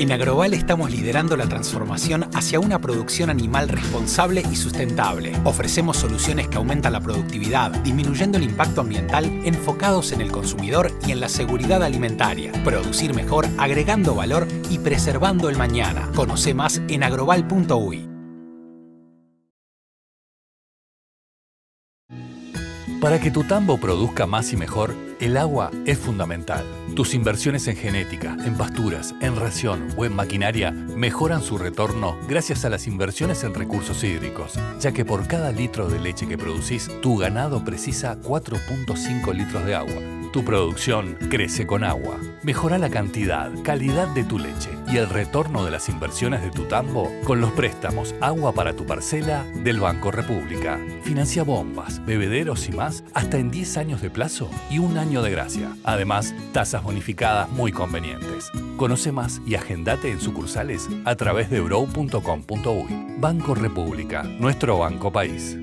En Agroval estamos liderando la transformación hacia una producción animal responsable y sustentable. Ofrecemos soluciones que aumentan la productividad, disminuyendo el impacto ambiental, enfocados en el consumidor y en la seguridad alimentaria. Producir mejor, agregando valor y preservando el mañana. Conoce más en agroval.uy. Para que tu tambo produzca más y mejor, el agua es fundamental. Tus inversiones en genética, en pasturas, en ración o en maquinaria mejoran su retorno gracias a las inversiones en recursos hídricos, ya que por cada litro de leche que producís, tu ganado precisa 4.5 litros de agua. Tu producción crece con agua. Mejora la cantidad, calidad de tu leche y el retorno de las inversiones de tu tambo con los préstamos Agua para tu parcela del Banco República. Financia bombas, bebederos y más hasta en 10 años de plazo y 1 año de gracia. Además, tasas bonificadas muy convenientes. Conoce más y agendate en sucursales a través de grow.com.uy. Banco República, nuestro banco país.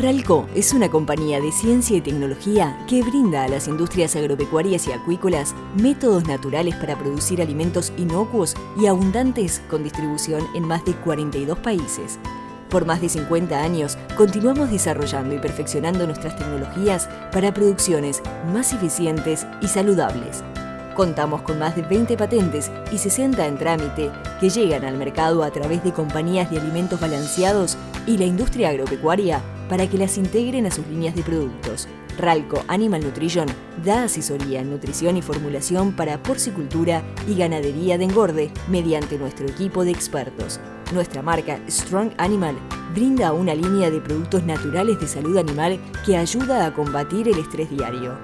Ralco es una compañía de ciencia y tecnología que brinda a las industrias agropecuarias y acuícolas métodos naturales para producir alimentos inocuos y abundantes con distribución en más de 42 países. Por más de 50 años, continuamos desarrollando y perfeccionando nuestras tecnologías para producciones más eficientes y saludables. Contamos con más de 20 patentes y 60 en trámite que llegan al mercado a través de compañías de alimentos balanceados y la industria agropecuaria para que las integren a sus líneas de productos. Ralco Animal Nutrition da asesoría en nutrición y formulación para porcicultura y ganadería de engorde mediante nuestro equipo de expertos. Nuestra marca Strong Animal brinda una línea de productos naturales de salud animal que ayuda a combatir el estrés diario.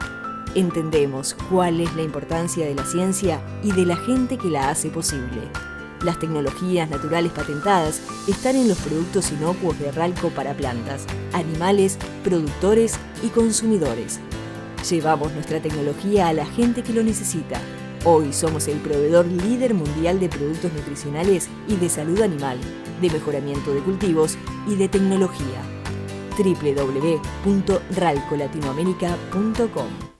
Entendemos cuál es la importancia de la ciencia y de la gente que la hace posible. Las tecnologías naturales patentadas están en los productos inocuos de Ralco para plantas, animales, productores y consumidores. Llevamos nuestra tecnología a la gente que lo necesita. Hoy somos el proveedor líder mundial de productos nutricionales y de salud animal, de mejoramiento de cultivos y de tecnología. www.ralcolatinoamerica.com.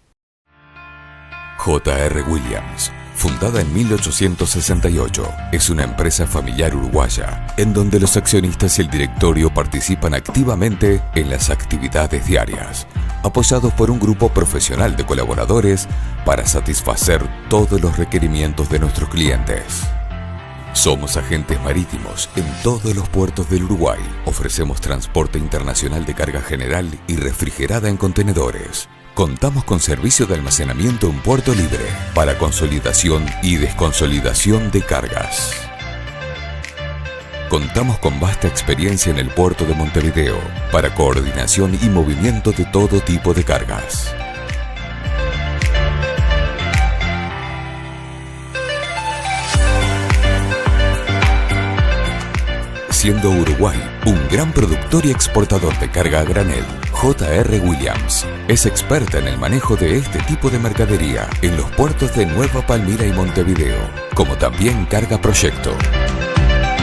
J.R. Williams, fundada en 1868, es una empresa familiar uruguaya en donde los accionistas y el directorio participan activamente en las actividades diarias, apoyados por un grupo profesional de colaboradores para satisfacer todos los requerimientos de nuestros clientes. Somos agentes marítimos en todos los puertos del Uruguay. Ofrecemos transporte internacional de carga general y refrigerada en contenedores. Contamos con servicio de almacenamiento en puerto libre para consolidación y desconsolidación de cargas. Contamos con vasta experiencia en el puerto de Montevideo para coordinación y movimiento de todo tipo de cargas. Siendo Uruguay un gran productor y exportador de carga a granel, J.R. Williams es experta en el manejo de este tipo de mercadería en los puertos de Nueva Palmira y Montevideo, como también Carga Proyecto.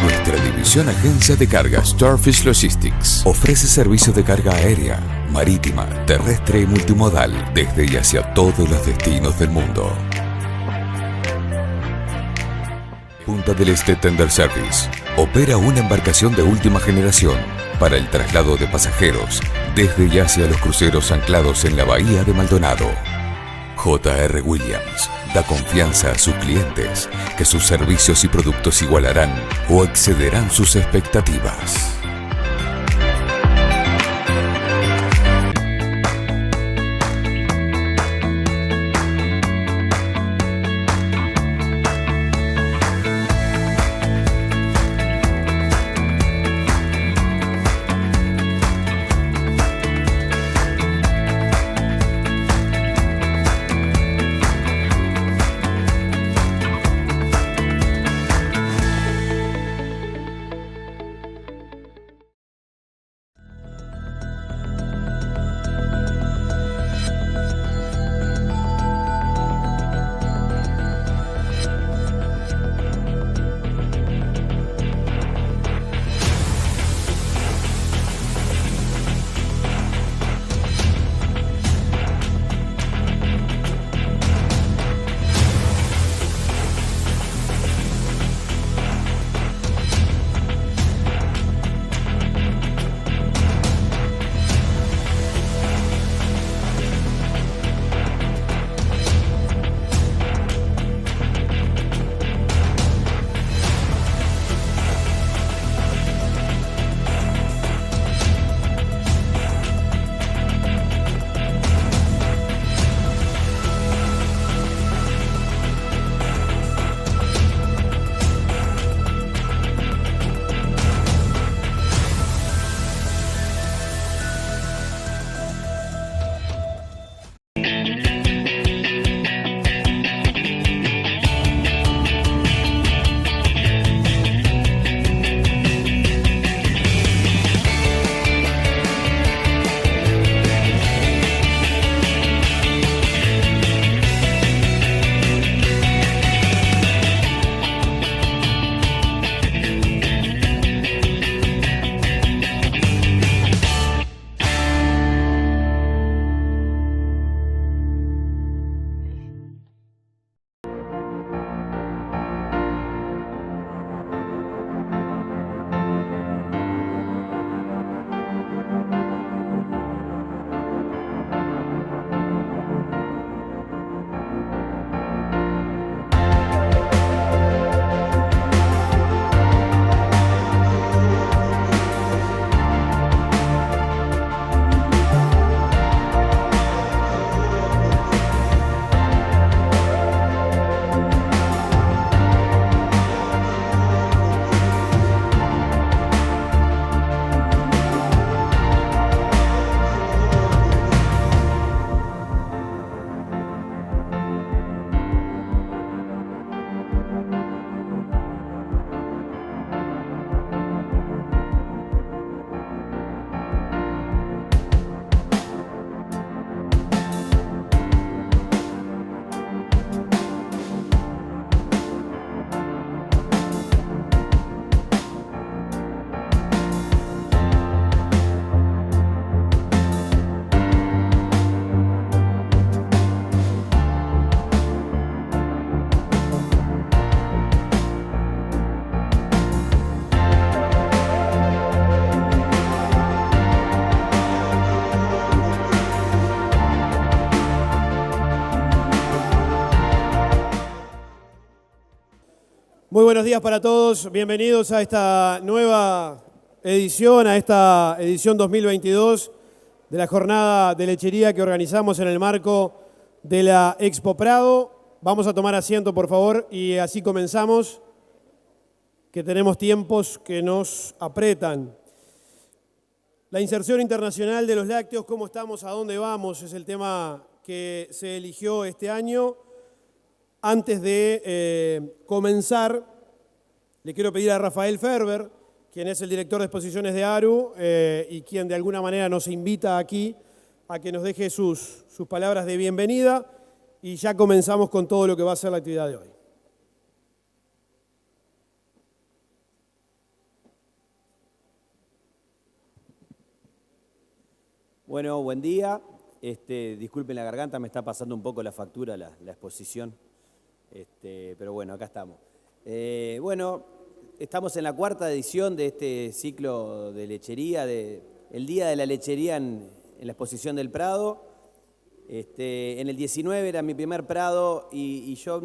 Nuestra división agencia de carga Starfish Logistics ofrece servicio de carga aérea, marítima, terrestre y multimodal desde y hacia todos los destinos del mundo. Punta del Este Tender Service opera una embarcación de última generación para el traslado de pasajeros desde y hacia los cruceros anclados en la bahía de Maldonado. J.R. Williams da confianza a sus clientes que sus servicios y productos igualarán o excederán sus expectativas. Muy buenos días para todos, bienvenidos a esta nueva edición, a esta edición 2022 de la jornada de lechería que organizamos en el marco de la Expo Prado. Vamos a tomar asiento, por favor, y así comenzamos, que tenemos tiempos que nos apretan. La inserción internacional de los lácteos, ¿cómo estamos? ¿A dónde vamos? Es el tema que se eligió este año. Antes de comenzar, le quiero pedir a Rafael Ferber, quien es el director de exposiciones de ARU y quien de alguna manera nos invita aquí a que nos deje sus palabras de bienvenida y ya comenzamos con todo lo que va a ser la actividad de hoy. Bueno, buen día. Disculpen la garganta, me está pasando un poco la factura, la exposición. Pero bueno, acá estamos. Bueno, estamos en la cuarta edición de este ciclo de lechería, el Día de la Lechería en la exposición del Prado. En el 19 era mi primer Prado y yo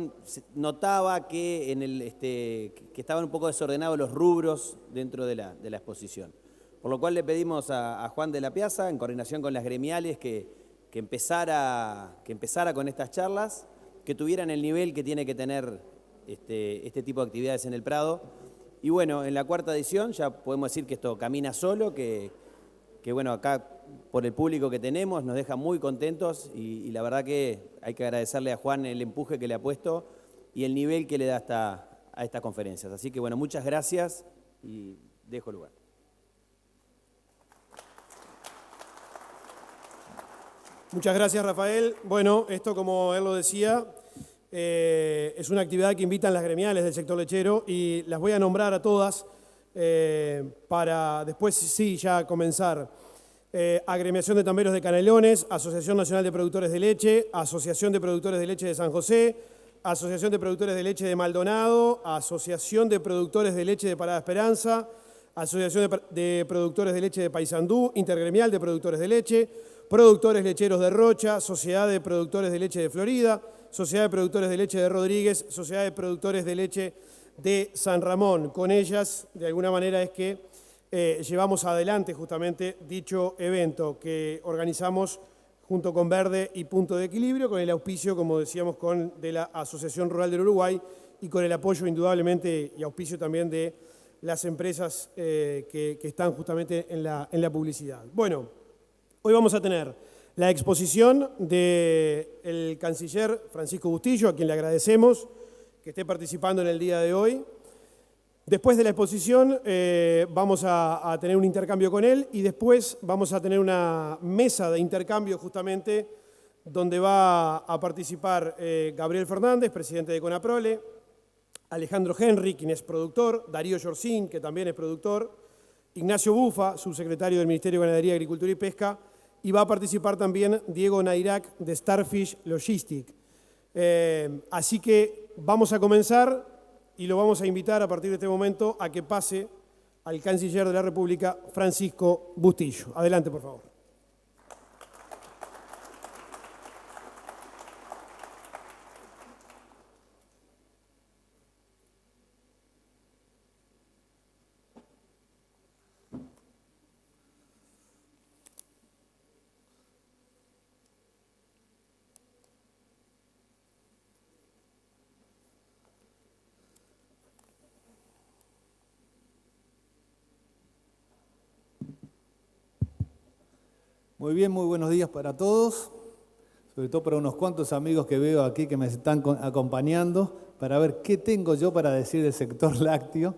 notaba que, que estaban un poco desordenados los rubros dentro de la exposición. Por lo cual le pedimos a Juan de la Piazza, en coordinación con las gremiales, que empezara con estas charlas, que tuvieran el nivel que tiene que tener este tipo de actividades en el Prado. Y bueno, en la cuarta edición ya podemos decir que esto camina solo, que bueno, acá por el público que tenemos nos deja muy contentos y la verdad que hay que agradecerle a Juan el empuje que le ha puesto y el nivel que le da a estas conferencias. Así que bueno, muchas gracias y dejo el lugar. Muchas gracias, Rafael. Bueno, esto, como él lo decía, es una actividad que invitan las gremiales del sector lechero y las voy a nombrar a todas para después sí ya comenzar. Agremiación de Tamberos de Canelones, Asociación Nacional de Productores de Leche, Asociación de Productores de Leche de San José, Asociación de Productores de Leche de Maldonado, Asociación de Productores de Leche de Parada Esperanza, Asociación de Productores de Leche de Paysandú, Intergremial de Productores de Leche, Productores Lecheros de Rocha, Sociedad de Productores de Leche de Florida, Sociedad de Productores de Leche de Rodríguez, Sociedad de Productores de Leche de San Ramón. Con ellas, de alguna manera, es que llevamos adelante justamente dicho evento que organizamos junto con Verde y Punto de Equilibrio, con el auspicio, como decíamos, de la Asociación Rural del Uruguay y con el apoyo indudablemente y auspicio también de las empresas que están justamente en la publicidad. Bueno, hoy vamos a tener la exposición del canciller Francisco Bustillo, a quien le agradecemos que esté participando en el día de hoy. Después de la exposición vamos a tener un intercambio con él y después vamos a tener una mesa de intercambio justamente donde va a participar Gabriel Fernández, presidente de Conaprole, Alejandro Henry, quien es productor, Darío Yorcín, que también es productor, Ignacio Bufa, subsecretario del Ministerio de Ganadería, Agricultura y Pesca, y va a participar también Diego Nairac de Starfish Logistic. Así que vamos a comenzar y lo vamos a invitar a partir de este momento a que pase al canciller de la República, Francisco Bustillo. Adelante, por favor. Muy bien, muy buenos días para todos, sobre todo para unos cuantos amigos que veo aquí que me están acompañando para ver qué tengo yo para decir del sector lácteo.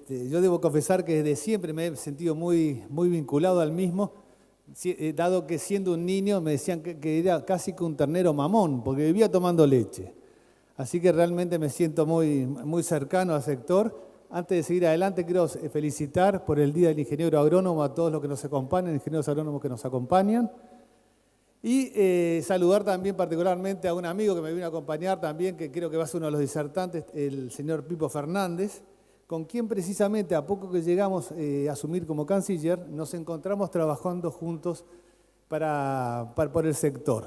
Yo debo confesar que desde siempre me he sentido muy vinculado al mismo, dado que siendo un niño me decían que era casi que un ternero mamón, porque vivía tomando leche. Así que realmente me siento muy cercano al sector. Antes de seguir adelante, quiero felicitar por el Día del Ingeniero Agrónomo a todos los que nos acompañan, ingenieros agrónomos que nos acompañan. Y saludar también particularmente a un amigo que me vino a acompañar también, que creo que va a ser uno de los disertantes, el señor Pipo Fernández, con quien precisamente a poco que llegamos a asumir como canciller, nos encontramos trabajando juntos por el sector.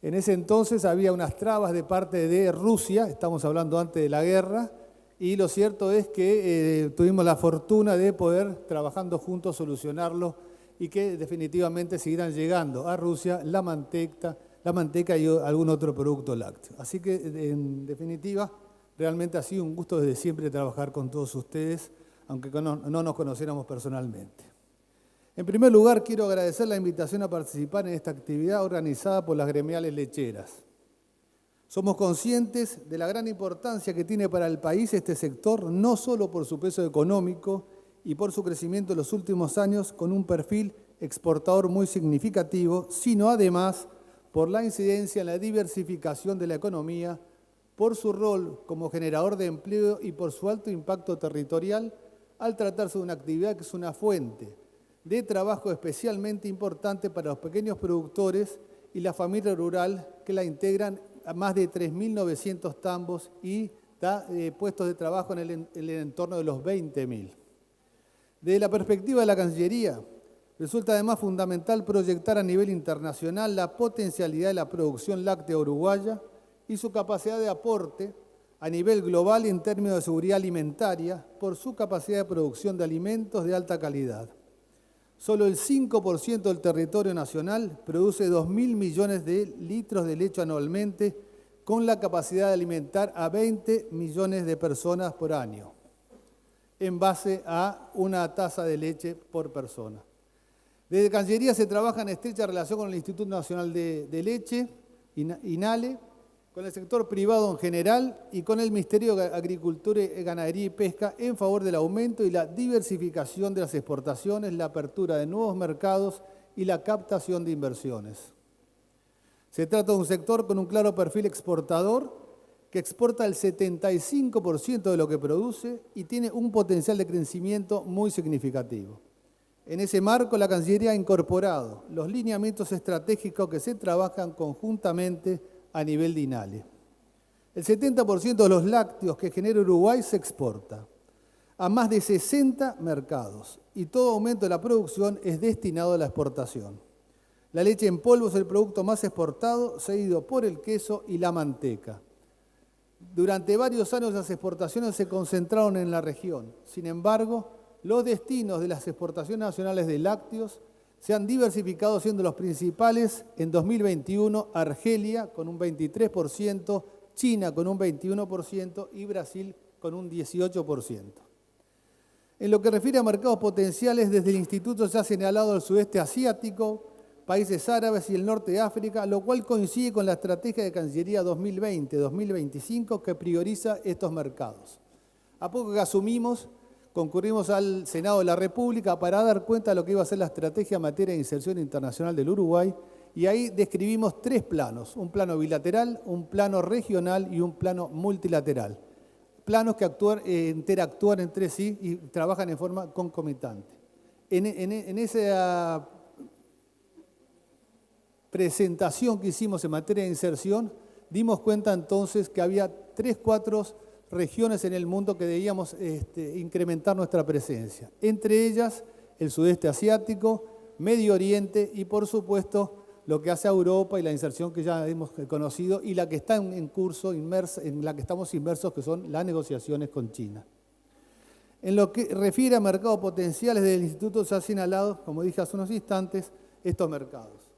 En ese entonces había unas trabas de parte de Rusia, estamos hablando antes de la guerra, y lo cierto es que tuvimos la fortuna de poder, trabajando juntos, solucionarlo y que definitivamente seguirán llegando a Rusia la manteca y algún otro producto lácteo. Así que, en definitiva, realmente ha sido un gusto desde siempre trabajar con todos ustedes, aunque no nos conociéramos personalmente. En primer lugar, quiero agradecer la invitación a participar en esta actividad organizada por las gremiales lecheras. Somos conscientes de la gran importancia que tiene para el país este sector, no solo por su peso económico y por su crecimiento en los últimos años con un perfil exportador muy significativo, sino además por la incidencia en la diversificación de la economía, por su rol como generador de empleo y por su alto impacto territorial, al tratarse de una actividad que es una fuente de trabajo especialmente importante para los pequeños productores y la familia rural que la integran a más de 3.900 tambos y da puestos de trabajo en el entorno de los 20.000. Desde la perspectiva de la Cancillería, resulta además fundamental proyectar a nivel internacional la potencialidad de la producción láctea uruguaya y su capacidad de aporte a nivel global en términos de seguridad alimentaria por su capacidad de producción de alimentos de alta calidad. Solo el 5% del territorio nacional produce 2.000 millones de litros de leche anualmente, con la capacidad de alimentar a 20 millones de personas por año, en base a una tasa de leche por persona. Desde Cancillería se trabaja en estrecha relación con el Instituto Nacional de Leche, INALE, con el sector privado en general y con el Ministerio de Agricultura, Ganadería y Pesca en favor del aumento y la diversificación de las exportaciones, la apertura de nuevos mercados y la captación de inversiones. Se trata de un sector con un claro perfil exportador que exporta el 75% de lo que produce y tiene un potencial de crecimiento muy significativo. En ese marco, la Cancillería ha incorporado los lineamientos estratégicos que se trabajan conjuntamente a nivel de INALE. El 70% de los lácteos que genera Uruguay se exporta a más de 60 mercados y todo aumento de la producción es destinado a la exportación. La leche en polvo es el producto más exportado, seguido por el queso y la manteca. Durante varios años las exportaciones se concentraron en la región. Sin embargo, los destinos de las exportaciones nacionales de lácteos se han diversificado, siendo los principales en 2021 Argelia con un 23%, China con un 21% y Brasil con un 18%. En lo que refiere a mercados potenciales, desde el Instituto se ha señalado el sudeste asiático, países árabes y el norte de África, lo cual coincide con la estrategia de Cancillería 2020-2025 que prioriza estos mercados. A poco que asumimos, concurrimos al Senado de la República para dar cuenta de lo que iba a ser la estrategia en materia de inserción internacional del Uruguay y ahí describimos 3 planos, un plano bilateral, un plano regional y un plano multilateral. Planos que interactúan entre sí y trabajan en forma concomitante. En esa presentación que hicimos en materia de inserción, dimos cuenta entonces que había 3-4 regiones en el mundo que debíamos incrementar nuestra presencia. Entre ellas, el sudeste asiático, Medio Oriente y, por supuesto, lo que hace a Europa y la inserción que ya hemos conocido y la que está en curso, en la que estamos inmersos, que son las negociaciones con China. En lo que refiere a mercados potenciales del Instituto, se ha señalado, como dije hace unos instantes, estos mercados.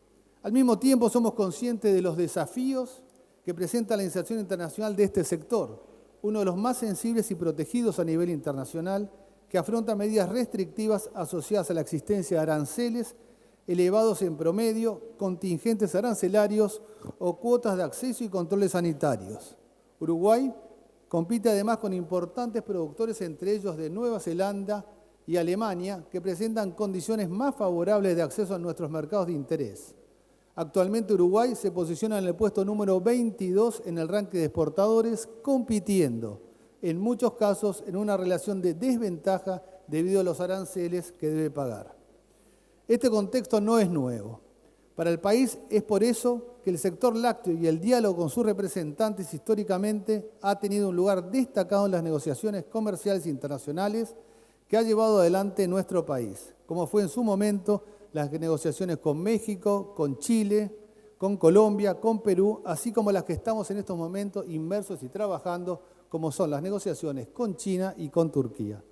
Al mismo tiempo, somos conscientes de los desafíos que presenta la inserción internacional de este sector, uno de los más sensibles y protegidos a nivel internacional, que afronta medidas restrictivas asociadas a la existencia de aranceles elevados en promedio, contingentes arancelarios o cuotas de acceso y controles sanitarios. Uruguay compite además con importantes productores, entre ellos de Nueva Zelanda y Alemania, que presentan condiciones más favorables de acceso a nuestros mercados de interés. Actualmente Uruguay se posiciona en el puesto número 22 en el ranking de exportadores, compitiendo en muchos casos en una relación de desventaja debido a los aranceles que debe pagar. Este contexto no es nuevo. Para el país es por eso que el sector lácteo y el diálogo con sus representantes históricamente ha tenido un lugar destacado en las negociaciones comerciales internacionales que ha llevado adelante nuestro país, como fue en su momento las negociaciones con México, con Chile, con Colombia, con Perú, así como las que estamos en estos momentos inmersos y trabajando, como son las negociaciones con China y con Turquía.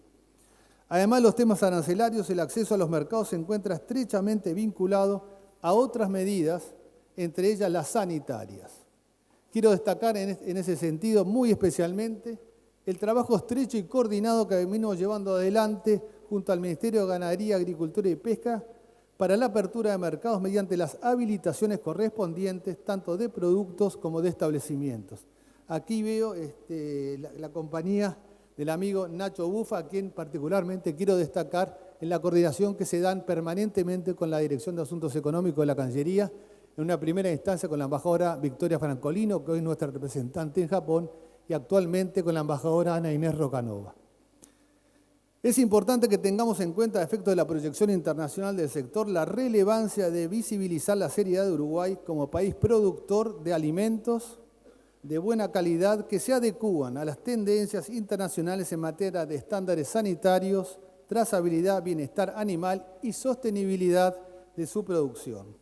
Además, los temas arancelarios, el acceso a los mercados se encuentra estrechamente vinculado a otras medidas, entre ellas las sanitarias. Quiero destacar en ese sentido muy especialmente el trabajo estrecho y coordinado que venimos llevando adelante junto al Ministerio de Ganadería, Agricultura y Pesca para la apertura de mercados mediante las habilitaciones correspondientes, tanto de productos como de establecimientos. Aquí veo la compañía del amigo Nacho Bufa, a quien particularmente quiero destacar en la coordinación que se dan permanentemente con la Dirección de Asuntos Económicos de la Cancillería, en una primera instancia con la embajadora Victoria Francolino, que hoy es nuestra representante en Japón, y actualmente con la embajadora Ana Inés Rocanova. Es importante que tengamos en cuenta, a efectos de la proyección internacional del sector, la relevancia de visibilizar la seriedad de Uruguay como país productor de alimentos de buena calidad que se adecúan a las tendencias internacionales en materia de estándares sanitarios, trazabilidad, bienestar animal y sostenibilidad de su producción.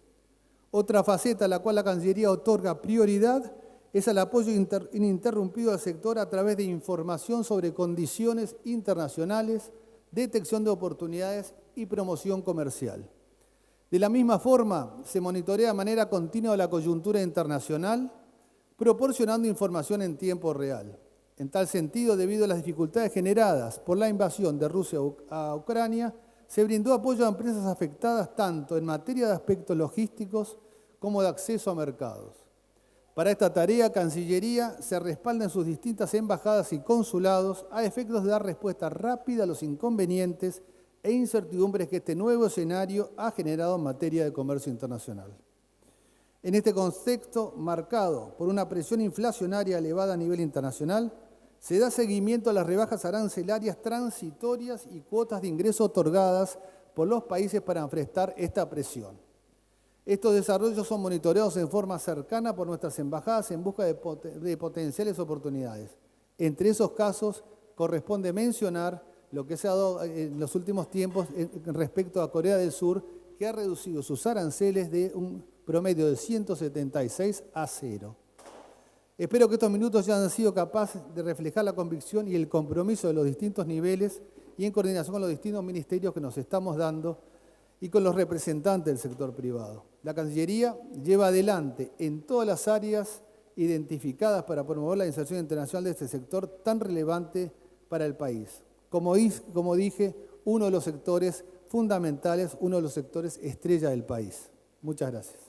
Otra faceta a la cual la Cancillería otorga prioridad es al apoyo ininterrumpido al sector a través de información sobre condiciones internacionales, detección de oportunidades y promoción comercial. De la misma forma, se monitorea de manera continua la coyuntura internacional, proporcionando información en tiempo real. En tal sentido, debido a las dificultades generadas por la invasión de Rusia a Ucrania, se brindó apoyo a empresas afectadas tanto en materia de aspectos logísticos como de acceso a mercados. Para esta tarea, Cancillería se respalda en sus distintas embajadas y consulados a efectos de dar respuesta rápida a los inconvenientes e incertidumbres que este nuevo escenario ha generado en materia de comercio internacional. En este contexto, marcado por una presión inflacionaria elevada a nivel internacional, se da seguimiento a las rebajas arancelarias transitorias y cuotas de ingreso otorgadas por los países para enfrentar esta presión. Estos desarrollos son monitoreados en forma cercana por nuestras embajadas en busca de potenciales oportunidades. Entre esos casos, corresponde mencionar lo que se ha dado en los últimos tiempos respecto a Corea del Sur, que ha reducido sus aranceles de un promedio de 176 a 0. Espero que estos minutos ya han sido capaces de reflejar la convicción y el compromiso de los distintos niveles y en coordinación con los distintos ministerios que nos estamos dando y con los representantes del sector privado. La Cancillería lleva adelante en todas las áreas identificadas para promover la inserción internacional de este sector tan relevante para el país. Como dije, uno de los sectores fundamentales, uno de los sectores estrella del país. Muchas gracias.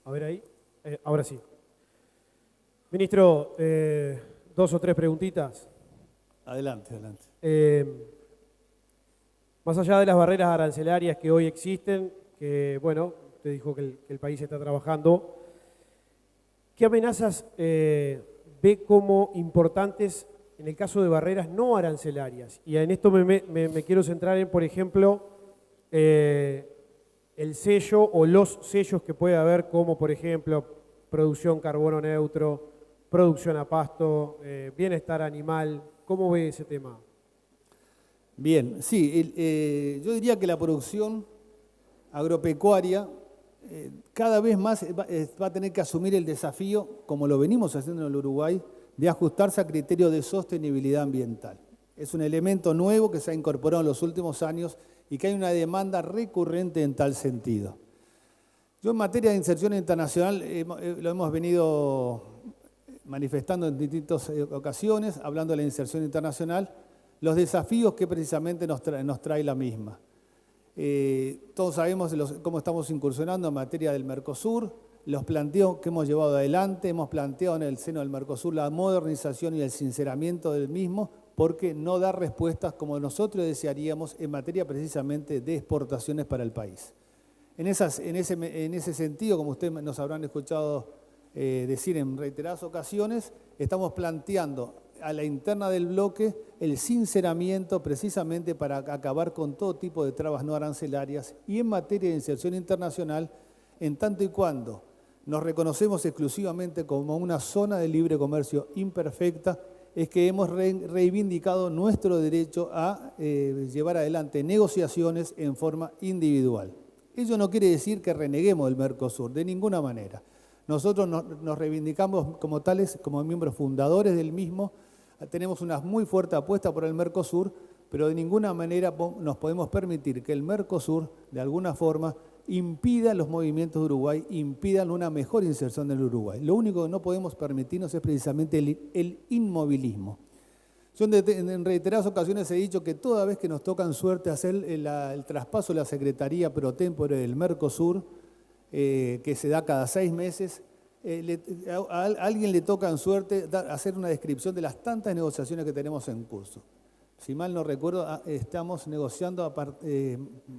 A ver ahí. Ahora sí. Ministro, 2 o 3 preguntitas. Adelante, adelante. Más allá de las barreras arancelarias que hoy existen, que, bueno, usted dijo que el país está trabajando, ¿qué amenazas ve como importantes en el caso de barreras no arancelarias? Y en esto me quiero centrar en, por ejemplo, el sello o los sellos que puede haber, como por ejemplo producción carbono neutro, producción a pasto, bienestar animal. ¿Cómo ve ese tema? Bien, sí, yo diría que la producción agropecuaria cada vez más va a tener que asumir el desafío, como lo venimos haciendo en el Uruguay, de ajustarse a criterios de sostenibilidad ambiental. Es un elemento nuevo que se ha incorporado en los últimos años y que hay una demanda recurrente en tal sentido. Yo en materia de inserción internacional lo hemos venido manifestando en distintas ocasiones, hablando de la inserción internacional, los desafíos que precisamente nos trae la misma. Todos sabemos cómo estamos incursionando en materia del Mercosur, los planteos que hemos llevado adelante, hemos planteado en el seno del Mercosur la modernización y el sinceramiento del mismo, porque no da respuestas como nosotros desearíamos en materia precisamente de exportaciones para el país. En ese sentido, como ustedes nos habrán escuchado decir en reiteradas ocasiones, estamos planteando a la interna del bloque el sinceramiento precisamente para acabar con todo tipo de trabas no arancelarias y en materia de inserción internacional, en tanto y cuando nos reconocemos exclusivamente como una zona de libre comercio imperfecta, es que hemos reivindicado nuestro derecho a llevar adelante negociaciones en forma individual. Ello no quiere decir que reneguemos del Mercosur, de ninguna manera. Nosotros nos reivindicamos como tales, como miembros fundadores del mismo, tenemos una muy fuerte apuesta por el Mercosur, pero de ninguna manera nos podemos permitir que el Mercosur, de alguna forma, impida los movimientos de Uruguay, impidan una mejor inserción del Uruguay. Lo único que no podemos permitirnos es precisamente el inmovilismo. Yo en reiteradas ocasiones he dicho que toda vez que nos toca en suerte hacer el traspaso de la Secretaría Pro Tempore del Mercosur, que se da cada 6 meses, a alguien le toca en suerte hacer una descripción de las tantas negociaciones que tenemos en curso. Si mal no recuerdo, estamos negociando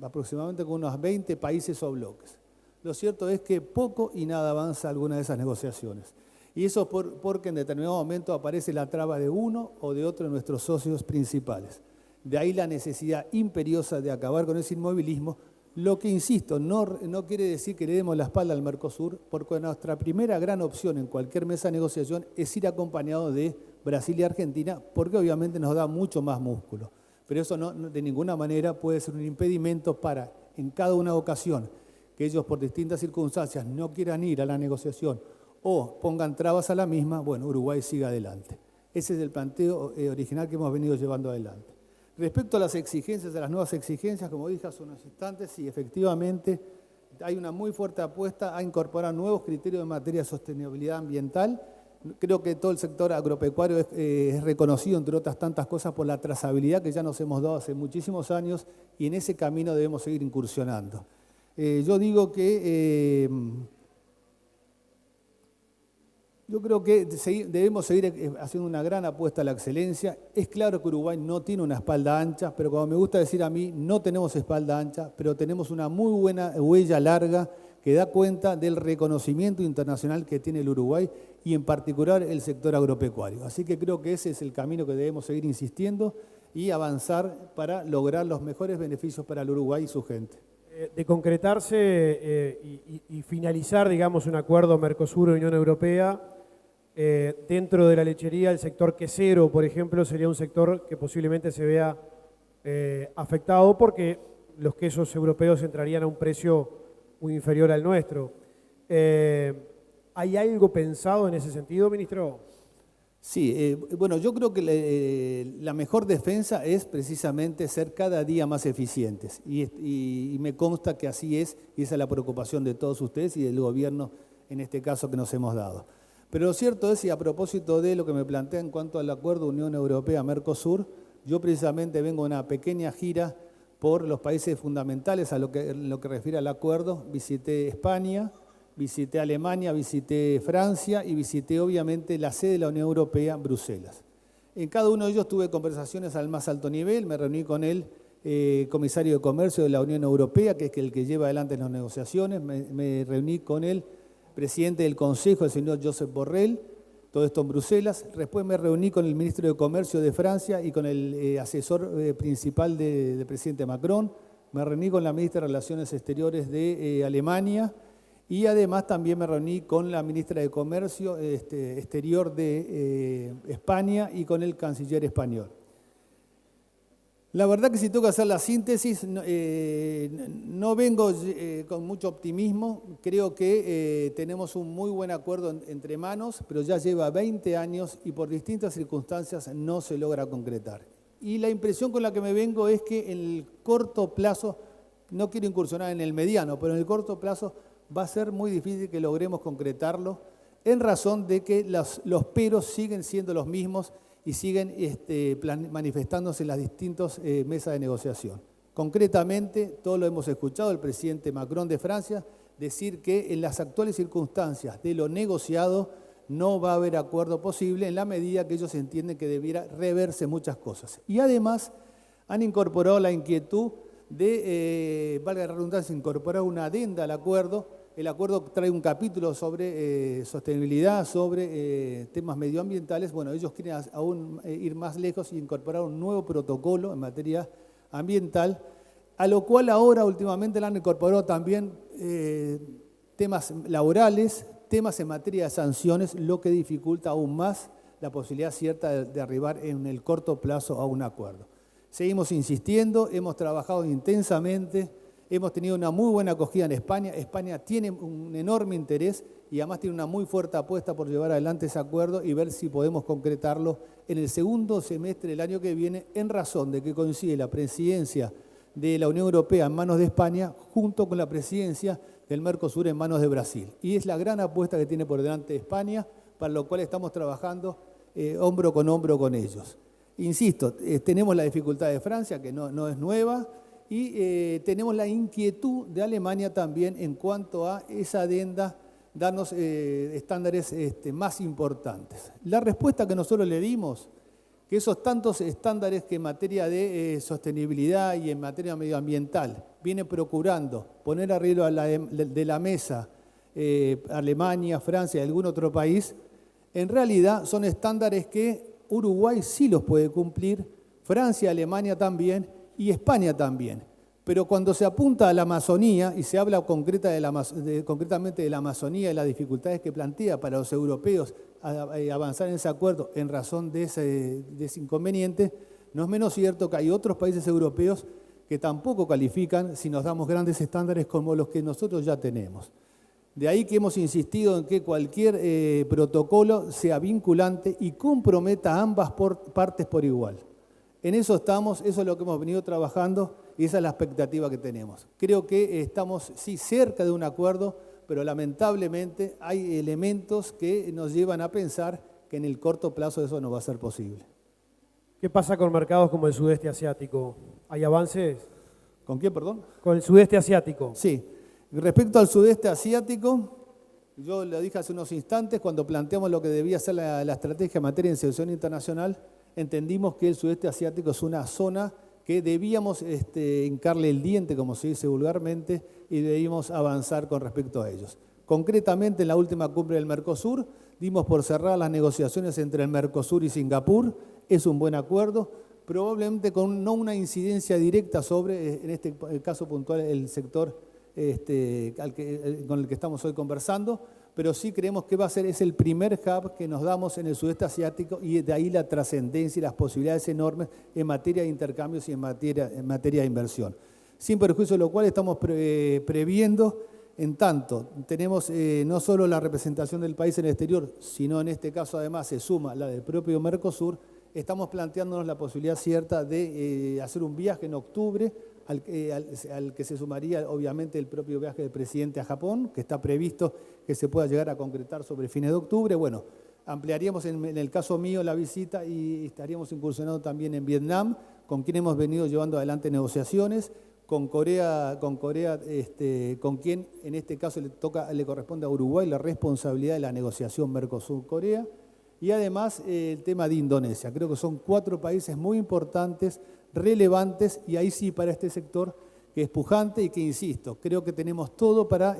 aproximadamente con unos 20 países o bloques. Lo cierto es que poco y nada avanza alguna de esas negociaciones. Y eso porque en determinado momento aparece la traba de uno o de otro de nuestros socios principales. De ahí la necesidad imperiosa de acabar con ese inmovilismo, lo que, insisto, no quiere decir que le demos la espalda al Mercosur, porque nuestra primera gran opción en cualquier mesa de negociación es ir acompañado de Brasil y Argentina, porque obviamente nos da mucho más músculo. Pero eso de ninguna manera puede ser un impedimento para, en cada una ocasión, que ellos por distintas circunstancias no quieran ir a la negociación o pongan trabas a la misma, bueno, Uruguay siga adelante. Ese es el planteo original que hemos venido llevando adelante. Respecto a las exigencias, a las nuevas exigencias, como dije hace unos instantes, sí, efectivamente hay una muy fuerte apuesta a incorporar nuevos criterios en materia de sostenibilidad ambiental. Creo que todo el sector agropecuario es reconocido, entre otras tantas cosas, por la trazabilidad que ya nos hemos dado hace muchísimos años y en ese camino debemos seguir incursionando. Yo digo que yo creo que debemos seguir haciendo una gran apuesta a la excelencia. Es claro que Uruguay no tiene una espalda ancha, pero como me gusta decir a mí, no tenemos espalda ancha, pero tenemos una muy buena huella larga que da cuenta del reconocimiento internacional que tiene el Uruguay y en particular el sector agropecuario. Así que creo que ese es el camino que debemos seguir insistiendo y avanzar para lograr los mejores beneficios para el Uruguay y su gente. De concretarse y finalizar, digamos, un acuerdo Mercosur-Unión Europea, dentro de la lechería, el sector quesero, por ejemplo, sería un sector que posiblemente se vea afectado porque los quesos europeos entrarían a un precio muy inferior al nuestro. ¿Hay algo pensado en ese sentido, ministro? Sí, bueno, yo creo que la mejor defensa es precisamente ser cada día más eficientes y me consta que así es y esa es la preocupación de todos ustedes y del gobierno en este caso que nos hemos dado. Pero lo cierto es, y a propósito de lo que me plantea en cuanto al acuerdo Unión Europea-Mercosur, yo precisamente vengo a una pequeña gira por los países fundamentales en lo que refiere al acuerdo. Visité España, visité Alemania, visité Francia y visité obviamente la sede de la Unión Europea, Bruselas. En cada uno de ellos tuve conversaciones al más alto nivel, me reuní con el comisario de Comercio de la Unión Europea, que es el que lleva adelante las negociaciones, me reuní con el presidente del Consejo, el señor Josep Borrell, todo esto en Bruselas. Después me reuní con el ministro de Comercio de Francia y con el asesor principal del presidente Macron. Me reuní con la ministra de Relaciones Exteriores de Alemania y además también me reuní con la ministra de Comercio Exterior de España y con el canciller español. La verdad que si tengo que hacer la síntesis, no vengo con mucho optimismo. Creo que tenemos un muy buen acuerdo entre manos, pero ya lleva 20 años y por distintas circunstancias no se logra concretar. Y la impresión con la que me vengo es que en el corto plazo, no quiero incursionar en el mediano, pero en el corto plazo va a ser muy difícil que logremos concretarlo en razón de que los peros siguen siendo los mismos y siguen manifestándose en las distintas mesas de negociación. Concretamente, todo lo hemos escuchado, el presidente Macron de Francia decir que en las actuales circunstancias de lo negociado no va a haber acuerdo posible en la medida que ellos entienden que debiera reverse muchas cosas. Y además han incorporado la inquietud de, valga la redundancia, incorporar una adenda al acuerdo. El acuerdo trae un capítulo sobre sostenibilidad, sobre temas medioambientales. Bueno, ellos quieren aún ir más lejos e incorporar un nuevo protocolo en materia ambiental, a lo cual ahora últimamente le han incorporado también temas laborales, temas en materia de sanciones, lo que dificulta aún más la posibilidad cierta de arribar en el corto plazo a un acuerdo. Seguimos insistiendo, hemos trabajado intensamente. Hemos tenido una muy buena acogida en España. España tiene un enorme interés y además tiene una muy fuerte apuesta por llevar adelante ese acuerdo y ver si podemos concretarlo en el segundo semestre del año que viene, en razón de que coincide la presidencia de la Unión Europea en manos de España junto con la presidencia del Mercosur en manos de Brasil. Y es la gran apuesta que tiene por delante España, para lo cual estamos trabajando hombro con ellos. Insisto, tenemos la dificultad de Francia, que no es nueva, y tenemos la inquietud de Alemania también en cuanto a esa adenda, darnos estándares más importantes. La respuesta que nosotros le dimos, que esos tantos estándares que en materia de sostenibilidad y en materia medioambiental viene procurando poner arriba de la mesa Alemania, Francia y algún otro país, en realidad son estándares que Uruguay sí los puede cumplir, Francia, Alemania también y España también. Pero cuando se apunta a la Amazonía y se habla concretamente de la Amazonía y las dificultades que plantea para los europeos avanzar en ese acuerdo en razón de ese inconveniente, no es menos cierto que hay otros países europeos que tampoco califican si nos damos grandes estándares como los que nosotros ya tenemos. De ahí que hemos insistido en que cualquier protocolo sea vinculante y comprometa a ambas partes por igual. En eso estamos, eso es lo que hemos venido trabajando y esa es la expectativa que tenemos. Creo que estamos sí cerca de un acuerdo, pero lamentablemente hay elementos que nos llevan a pensar que en el corto plazo eso no va a ser posible. ¿Qué pasa con mercados como el sudeste asiático? ¿Hay avances? ¿Con quién, perdón? Con el sudeste asiático. Sí. Respecto al sudeste asiático, yo lo dije hace unos instantes, cuando planteamos lo que debía ser la estrategia en materia de inserción internacional, entendimos que el sudeste asiático es una zona que debíamos hincarle el diente, como se dice vulgarmente, y debíamos avanzar con respecto a ellos. Concretamente, en la última cumbre del Mercosur, dimos por cerrar las negociaciones entre el Mercosur y Singapur. Es un buen acuerdo, probablemente con no una incidencia directa sobre, en este caso puntual, el sector con el que estamos hoy conversando, pero sí creemos que es el primer hub que nos damos en el sudeste asiático y de ahí la trascendencia y las posibilidades enormes en materia de intercambios y en materia de inversión. Sin perjuicio de lo cual estamos previendo, en tanto tenemos no solo la representación del país en el exterior, sino en este caso además se suma la del propio Mercosur, estamos planteándonos la posibilidad cierta de hacer un viaje en octubre, al que se sumaría obviamente el propio viaje del presidente a Japón, que está previsto que se pueda llegar a concretar sobre fines de octubre. Bueno, ampliaríamos en el caso mío la visita y estaríamos incursionando también en Vietnam, con quien hemos venido llevando adelante negociaciones, con Corea, con quien en este caso le corresponde a Uruguay la responsabilidad de la negociación Mercosur-Corea, y además el tema de Indonesia. Creo que son 4 países muy importantes, relevantes, y ahí sí para este sector que es pujante y que, insisto, creo que tenemos todo para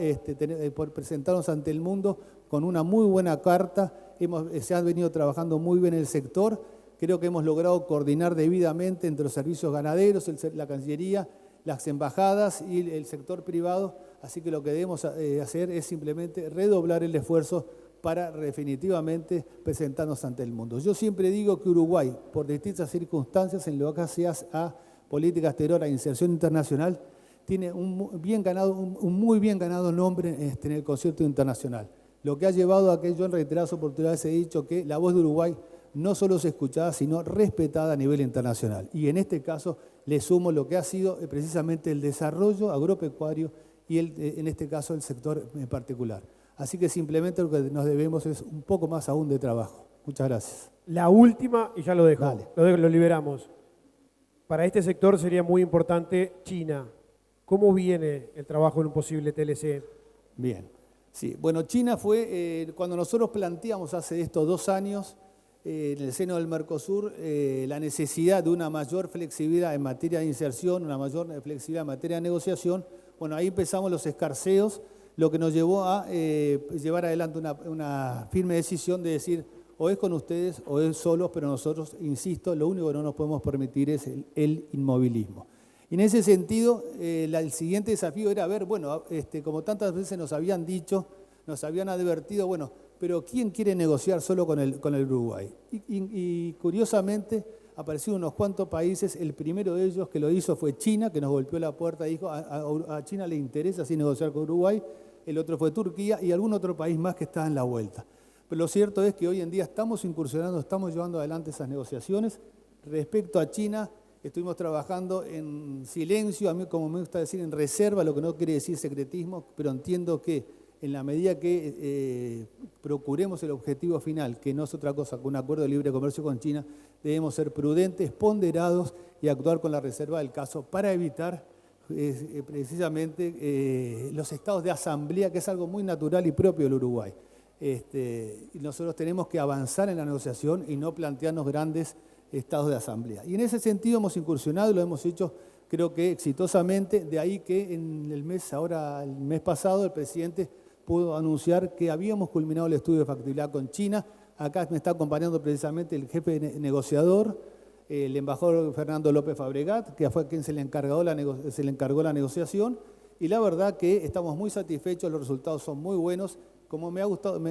presentarnos ante el mundo con una muy buena carta. Se ha venido trabajando muy bien el sector, creo que hemos logrado coordinar debidamente entre los servicios ganaderos, la Cancillería, las embajadas y el sector privado, así que lo que debemos hacer es simplemente redoblar el esfuerzo para definitivamente presentarnos ante el mundo. Yo siempre digo que Uruguay, por distintas circunstancias, en lo que hace a política exterior, a inserción internacional, tiene un muy bien ganado nombre en el concierto internacional. Lo que ha llevado a que yo en reiteradas oportunidades he dicho que la voz de Uruguay no solo es escuchada, sino respetada a nivel internacional. Y en este caso le sumo lo que ha sido precisamente el desarrollo agropecuario y en este caso el sector en particular. Así que simplemente lo que nos debemos es un poco más aún de trabajo. Muchas gracias. La última, y ya lo dejo, Dale. lo liberamos. Para este sector sería muy importante China. ¿Cómo viene el trabajo en un posible TLC? Bien. Sí, bueno, China fue, cuando nosotros planteamos hace estos 2 años, en el seno del Mercosur, la necesidad de una mayor flexibilidad en materia de inserción, una mayor flexibilidad en materia de negociación, bueno, ahí empezamos los escarceos, lo que nos llevó a llevar adelante una firme decisión de decir, o es con ustedes o es solos, pero nosotros, insisto, lo único que no nos podemos permitir es el inmovilismo. Y en ese sentido, el siguiente desafío era ver, bueno, como tantas veces nos habían dicho, nos habían advertido, bueno, pero ¿quién quiere negociar solo con el Uruguay? Y curiosamente aparecieron unos cuantos países, el primero de ellos que lo hizo fue China, que nos golpeó la puerta y dijo, a China le interesa así negociar con Uruguay, el otro fue Turquía y algún otro país más que está en la vuelta. Pero lo cierto es que hoy en día estamos incursionando, estamos llevando adelante esas negociaciones. Respecto a China, estuvimos trabajando en silencio, a mí como me gusta decir en reserva, lo que no quiere decir secretismo, pero entiendo que en la medida que procuremos el objetivo final, que no es otra cosa que un acuerdo de libre comercio con China, debemos ser prudentes, ponderados y actuar con la reserva del caso para evitar precisamente los estados de asamblea, que es algo muy natural y propio del Uruguay. Y nosotros tenemos que avanzar en la negociación y no plantearnos grandes estados de asamblea. Y en ese sentido hemos incursionado y lo hemos hecho, creo que exitosamente, de ahí que en el mes pasado, el presidente pudo anunciar que habíamos culminado el estudio de factibilidad con China. Acá me está acompañando precisamente el jefe negociador, el embajador Fernando López Fabregat, que fue quien se le encargó la negociación, y la verdad que estamos muy satisfechos, los resultados son muy buenos. Como me ha gustado, lo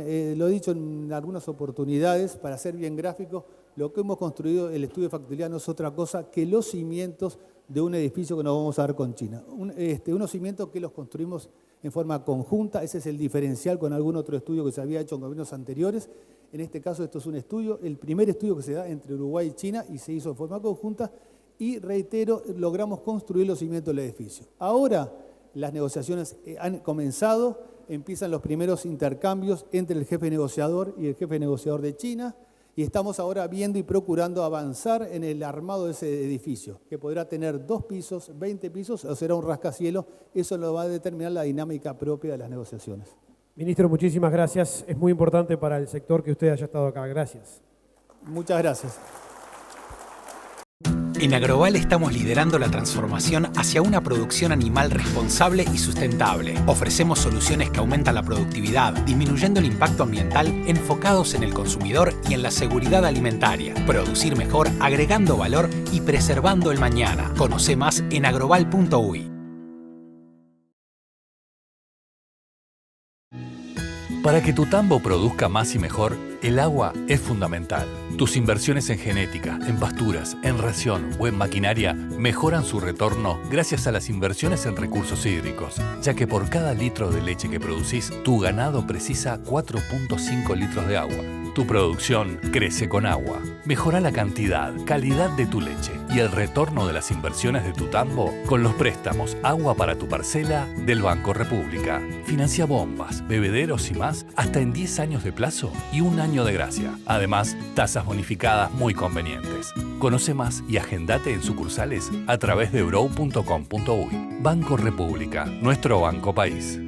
he dicho en algunas oportunidades, para ser bien gráfico, lo que hemos construido, el estudio de factibilidad, no es otra cosa que los cimientos de un edificio que nos vamos a dar con China. Unos cimientos que los construimos en forma conjunta, ese es el diferencial con algún otro estudio que se había hecho en gobiernos anteriores. En este caso esto es un estudio, el primer estudio que se da entre Uruguay y China y se hizo en forma conjunta y, reitero, logramos construir los cimientos del edificio. Ahora las negociaciones han comenzado, empiezan los primeros intercambios entre el jefe negociador y el jefe negociador de China, y estamos ahora viendo y procurando avanzar en el armado de ese edificio, que podrá tener 2 pisos, 20 pisos, o será un rascacielos. Eso lo va a determinar la dinámica propia de las negociaciones. Ministro, muchísimas gracias. Es muy importante para el sector que usted haya estado acá. Gracias. Muchas gracias. En Agroval estamos liderando la transformación hacia una producción animal responsable y sustentable. Ofrecemos soluciones que aumentan la productividad, disminuyendo el impacto ambiental, enfocados en el consumidor y en la seguridad alimentaria. Producir mejor, agregando valor y preservando el mañana. Conoce más en agroval.uy. Para que tu tambo produzca más y mejor, el agua es fundamental. Tus inversiones en genética, en pasturas, en ración o en maquinaria mejoran su retorno gracias a las inversiones en recursos hídricos, ya que por cada litro de leche que producís, tu ganado precisa 4.5 litros de agua. Tu producción crece con agua. Mejora la cantidad, calidad de tu leche y el retorno de las inversiones de tu tambo con los préstamos Agua para tu parcela del Banco República. Financia bombas, bebederos y más hasta en 10 años de plazo y 1 año de gracia. Además, tasas bonificadas muy convenientes. Conoce más y agendate en sucursales a través de brow.com.uy. Banco República, nuestro banco país.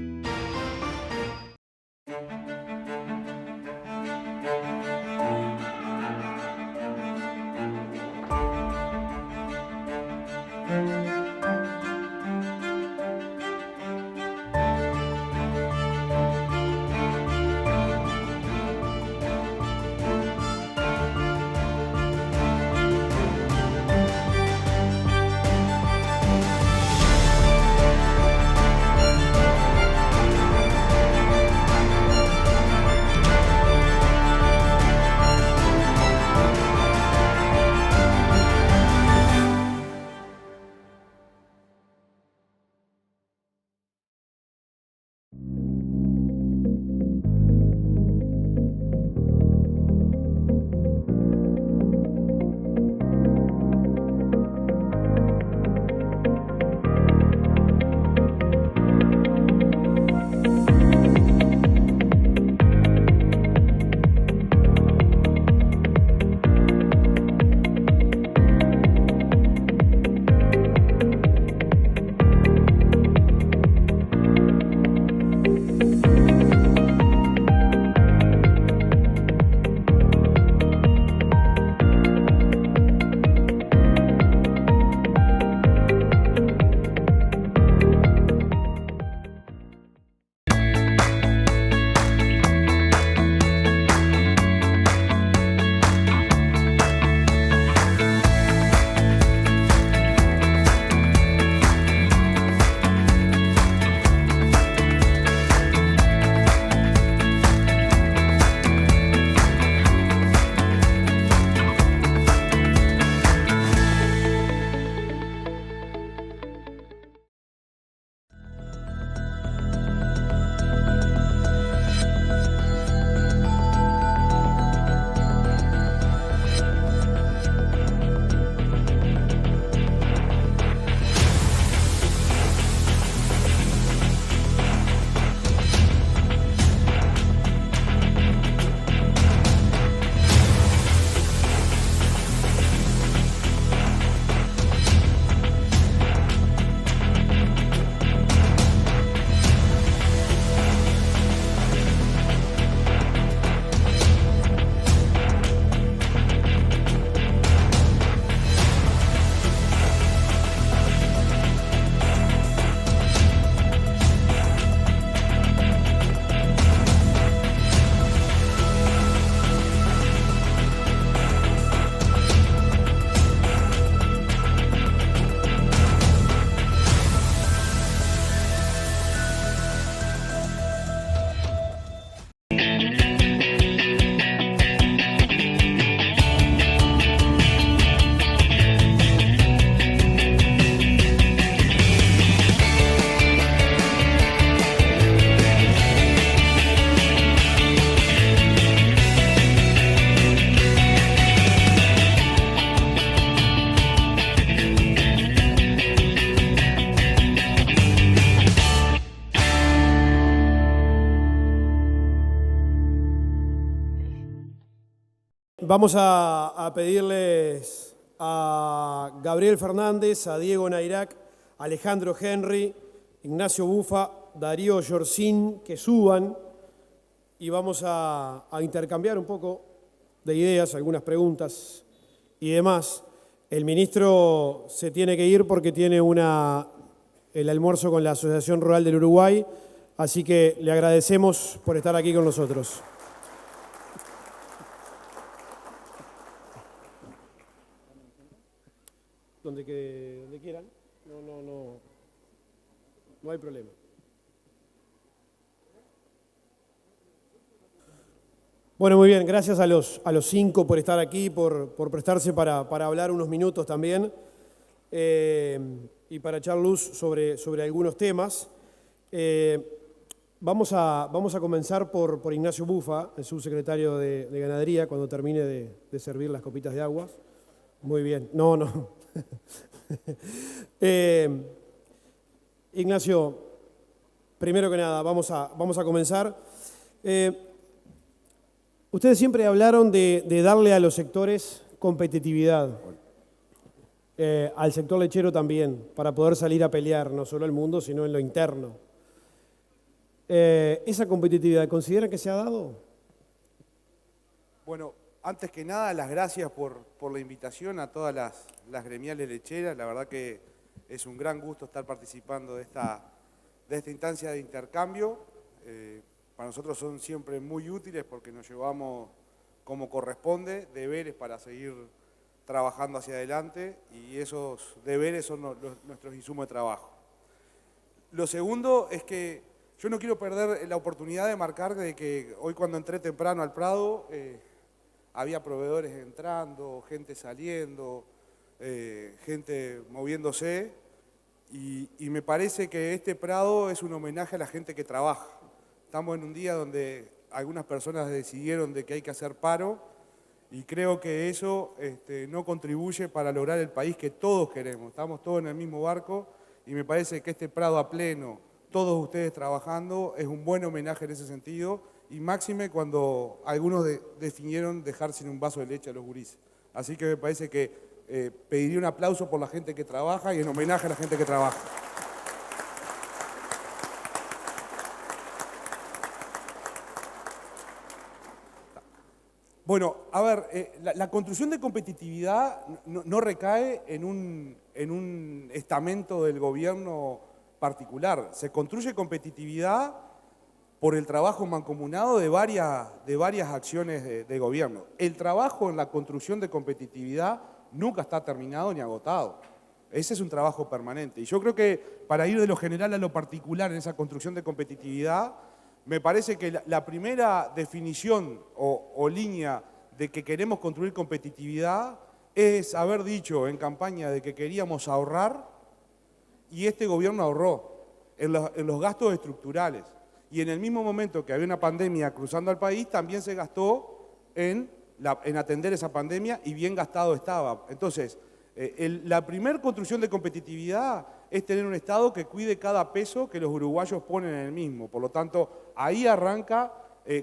vamos a pedirles a Gabriel Fernández, a Diego Nairac, Alejandro Henry, Ignacio Bufa, Darío Yorcín, que suban y vamos a intercambiar un poco de ideas, algunas preguntas y demás. El ministro se tiene que ir porque tiene el almuerzo con la Asociación Rural del Uruguay, así que le agradecemos por estar aquí con nosotros. Donde quieran, no hay problema. Bueno, muy bien, gracias a los 5 por estar aquí, por prestarse para hablar unos minutos también y para echar luz sobre algunos temas. Vamos a comenzar por Ignacio Bufa, el subsecretario de Ganadería, cuando termine de servir las copitas de agua. Muy bien, no. Ignacio, primero que nada, vamos a comenzar. Ustedes siempre hablaron de darle a los sectores competitividad, al sector lechero también, para poder salir a pelear, no solo en el mundo, sino en lo interno. ¿Esa competitividad consideran que se ha dado? Bueno, antes que nada, las gracias por la invitación a todas las gremiales lecheras. La verdad que es un gran gusto estar participando de esta instancia de intercambio. Para nosotros son siempre muy útiles porque nos llevamos como corresponde, deberes para seguir trabajando hacia adelante y esos deberes son nuestros insumos de trabajo. Lo segundo es que yo no quiero perder la oportunidad de marcar de que hoy cuando entré temprano al Prado había proveedores entrando, gente saliendo, gente moviéndose y me parece que este Prado es un homenaje a la gente que trabaja. Estamos en un día donde algunas personas decidieron de que hay que hacer paro y creo que eso no contribuye para lograr el país que todos queremos. Estamos todos en el mismo barco y me parece que este Prado a pleno, todos ustedes trabajando, es un buen homenaje en ese sentido y máxime cuando algunos definieron dejar sin un vaso de leche a los gurises. Así que me parece que pediría un aplauso por la gente que trabaja y en homenaje a la gente que trabaja. Bueno, a ver, la construcción de competitividad no recae en un estamento del gobierno particular. Se construye competitividad por el trabajo mancomunado de varias acciones de gobierno. El trabajo en la construcción de competitividad nunca está terminado ni agotado. Ese es un trabajo permanente. Y yo creo que para ir de lo general a lo particular en esa construcción de competitividad, me parece que la primera definición o línea de que queremos construir competitividad es haber dicho en campaña de que queríamos ahorrar y este gobierno ahorró en los gastos estructurales. Y en el mismo momento que había una pandemia cruzando al país, también se gastó en atender esa pandemia y bien gastado estaba. Entonces, la primera construcción de competitividad es tener un Estado que cuide cada peso que los uruguayos ponen en el mismo. Por lo tanto, ahí arranca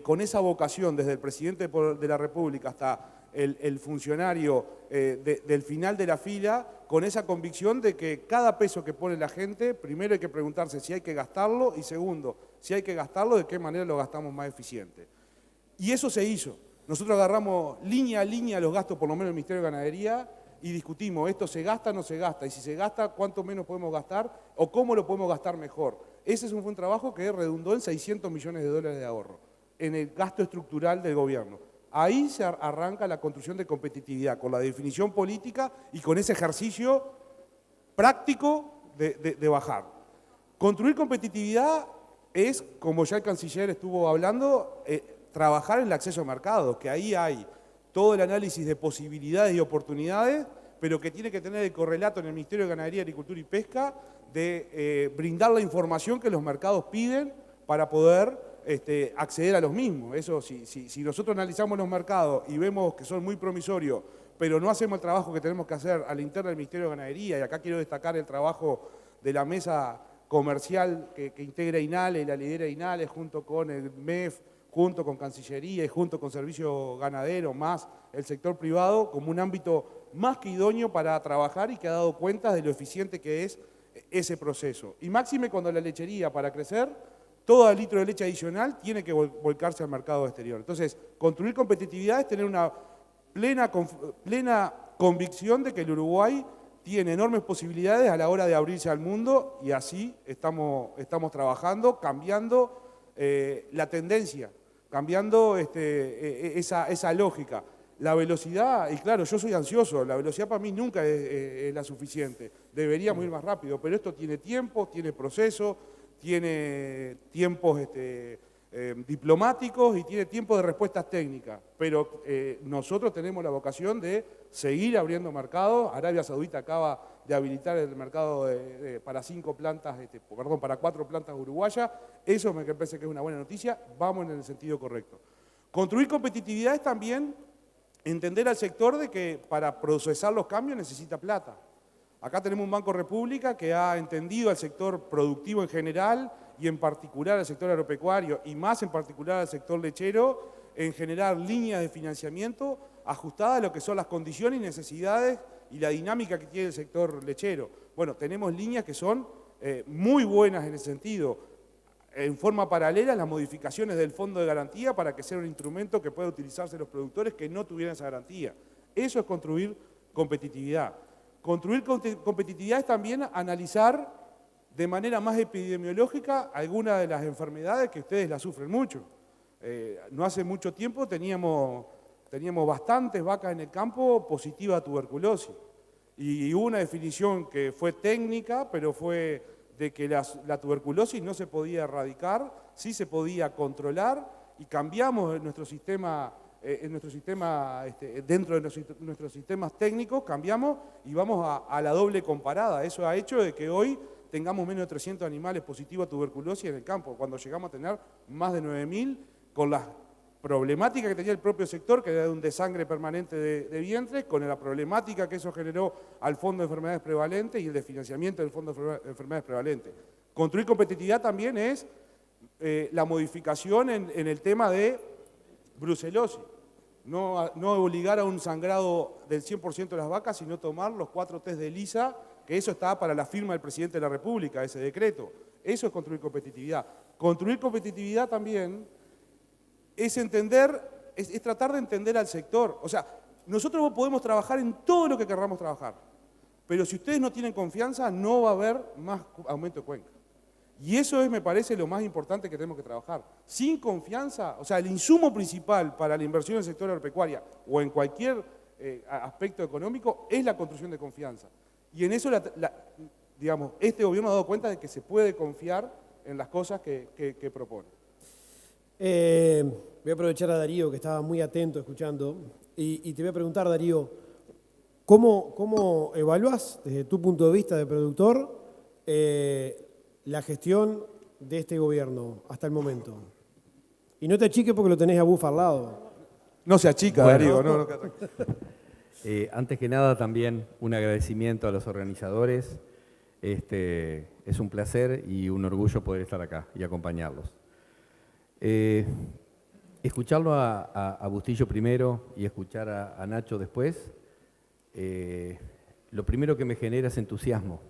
con esa vocación, desde el presidente de la República hasta el funcionario del final de la fila, con esa convicción de que cada peso que pone la gente, primero hay que preguntarse si hay que gastarlo y segundo, si hay que gastarlo, de qué manera lo gastamos más eficiente. Y eso se hizo. Nosotros agarramos línea a línea los gastos, por lo menos del Ministerio de Ganadería, y discutimos, ¿esto se gasta o no se gasta? Y si se gasta, ¿cuánto menos podemos gastar? ¿O cómo lo podemos gastar mejor? Ese fue un trabajo que redundó en $600 millones de ahorro, en el gasto estructural del gobierno. Ahí se arranca la construcción de competitividad, con la definición política y con ese ejercicio práctico de bajar. Construir competitividad es, como ya el canciller estuvo hablando, trabajar en el acceso a mercados, que ahí hay todo el análisis de posibilidades y oportunidades, pero que tiene que tener el correlato en el Ministerio de Ganadería, Agricultura y Pesca de brindar la información que los mercados piden para poder acceder a los mismos. Eso, si nosotros analizamos los mercados y vemos que son muy promisorios, pero no hacemos el trabajo que tenemos que hacer a la interna del Ministerio de Ganadería, y acá quiero destacar el trabajo de la mesa comercial que integra INALE y la lidera INALE junto con el MEF, junto con Cancillería y junto con Servicio Ganadero, más el sector privado, como un ámbito más que idóneo para trabajar y que ha dado cuenta de lo eficiente que es ese proceso. Y máxime cuando la lechería, para crecer, todo litro de leche adicional tiene que volcarse al mercado exterior. Entonces, construir competitividad es tener una plena convicción de que el Uruguay tiene enormes posibilidades a la hora de abrirse al mundo y así estamos trabajando, cambiando la tendencia, cambiando esa lógica. La velocidad, y claro, yo soy ansioso, la velocidad para mí nunca es la suficiente, deberíamos ir más rápido, pero esto tiene tiempo, tiene proceso, tiene tiempos diplomáticos y tiene tiempo de respuestas técnicas, pero nosotros tenemos la vocación de seguir abriendo mercados. Arabia Saudita acaba de habilitar el mercado para 4 plantas uruguayas, eso me parece que es una buena noticia, vamos en el sentido correcto. Construir competitividad es también entender al sector de que para procesar los cambios necesita plata. Acá tenemos un Banco República que ha entendido al sector productivo en general y en particular al sector agropecuario y más en particular al sector lechero en generar líneas de financiamiento ajustadas a lo que son las condiciones y necesidades y la dinámica que tiene el sector lechero. Bueno, tenemos líneas que son muy buenas en ese sentido. En forma paralela, las modificaciones del Fondo de Garantía para que sea un instrumento que pueda utilizarse los productores que no tuvieran esa garantía. Eso es construir competitividad. Construir competitividad es también analizar de manera más epidemiológica algunas de las enfermedades que ustedes las sufren mucho. No hace mucho tiempo teníamos bastantes vacas en el campo positivas a tuberculosis. Y hubo una definición que fue técnica, pero fue de que la tuberculosis no se podía erradicar, sí se podía controlar y cambiamos en nuestro sistema, dentro de nuestros sistemas técnicos, cambiamos y vamos a la doble comparada. Eso ha hecho de que hoy tengamos menos de 300 animales positivos a tuberculosis en el campo, cuando llegamos a tener más de 9.000, con las problemáticas que tenía el propio sector, que era de un desangre permanente de vientres, con la problemática que eso generó al Fondo de Enfermedades Prevalentes y el desfinanciamiento del Fondo de Enfermedades Prevalentes. Construir competitividad también es la modificación en el tema de brucelosis. No obligar a un sangrado del 100% de las vacas, sino tomar los 4 test de ELISA, que eso está para la firma del Presidente de la República, ese decreto. Eso es construir competitividad. Construir competitividad también es tratar de entender al sector. O sea, nosotros podemos trabajar en todo lo que querramos trabajar, pero si ustedes no tienen confianza, no va a haber más aumento de cuenca. Y eso me parece, lo más importante que tenemos que trabajar. Sin confianza, o sea, el insumo principal para la inversión en el sector agropecuaria o en cualquier aspecto económico es la construcción de confianza. Y en eso, digamos, este gobierno ha dado cuenta de que se puede confiar en las cosas que propone. Voy a aprovechar a Darío, que estaba muy atento escuchando, y te voy a preguntar, Darío, ¿cómo evaluás desde tu punto de vista de productor la gestión de este gobierno hasta el momento? Y no te achiques porque lo tenés a Bufa al lado. No se achica, Bueno, Darío. No. Antes que nada, también un agradecimiento a los organizadores. Es un placer y un orgullo poder estar acá y acompañarlos. Escucharlo a Bustillo primero y escuchar a Nacho después, lo primero que me genera es entusiasmo,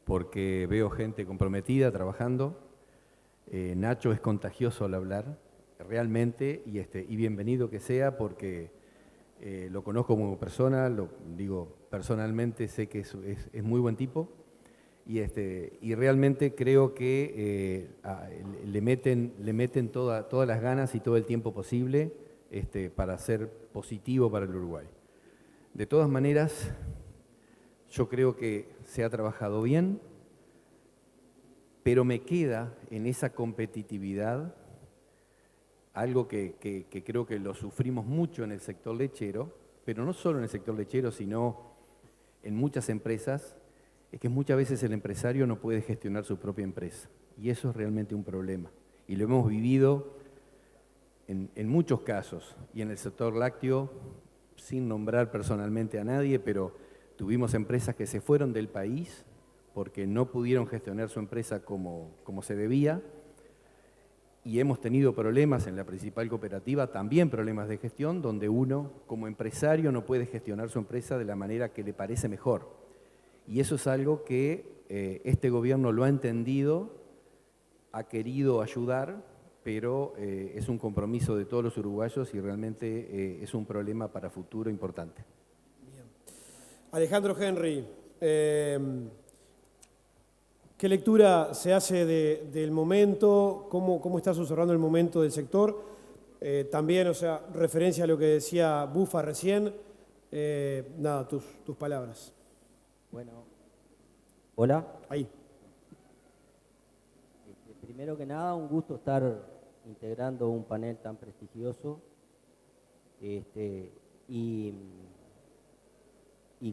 porque veo gente comprometida, trabajando. Nacho es contagioso al hablar, realmente, y bienvenido que sea, porque lo conozco como persona, lo digo personalmente, sé que es muy buen tipo. Y realmente creo que le meten todas las ganas y todo el tiempo posible para ser positivo para el Uruguay. De todas maneras, yo creo que se ha trabajado bien, pero me queda en esa competitividad algo que creo que lo sufrimos mucho en el sector lechero, pero no solo en el sector lechero, sino en muchas empresas, es que muchas veces el empresario no puede gestionar su propia empresa. Y eso es realmente un problema. Y lo hemos vivido en muchos casos. Y en el sector lácteo, sin nombrar personalmente a nadie, pero tuvimos empresas que se fueron del país porque no pudieron gestionar su empresa como se debía. y hemos tenido problemas en la principal cooperativa, también problemas de gestión, donde uno como empresario no puede gestionar su empresa de la manera que le parece mejor. Y eso es algo que este gobierno lo ha entendido, ha querido ayudar, pero es un compromiso de todos los uruguayos y realmente es un problema para futuro importante. Bien. Alejandro Henry, ¿qué lectura se hace del momento? ¿Cómo está susurrando el momento del sector? También, o sea, referencia a lo que decía Bufa recién. Nada, tus palabras. Bueno, hola. Ahí. Primero que nada, un gusto estar integrando un panel tan prestigioso y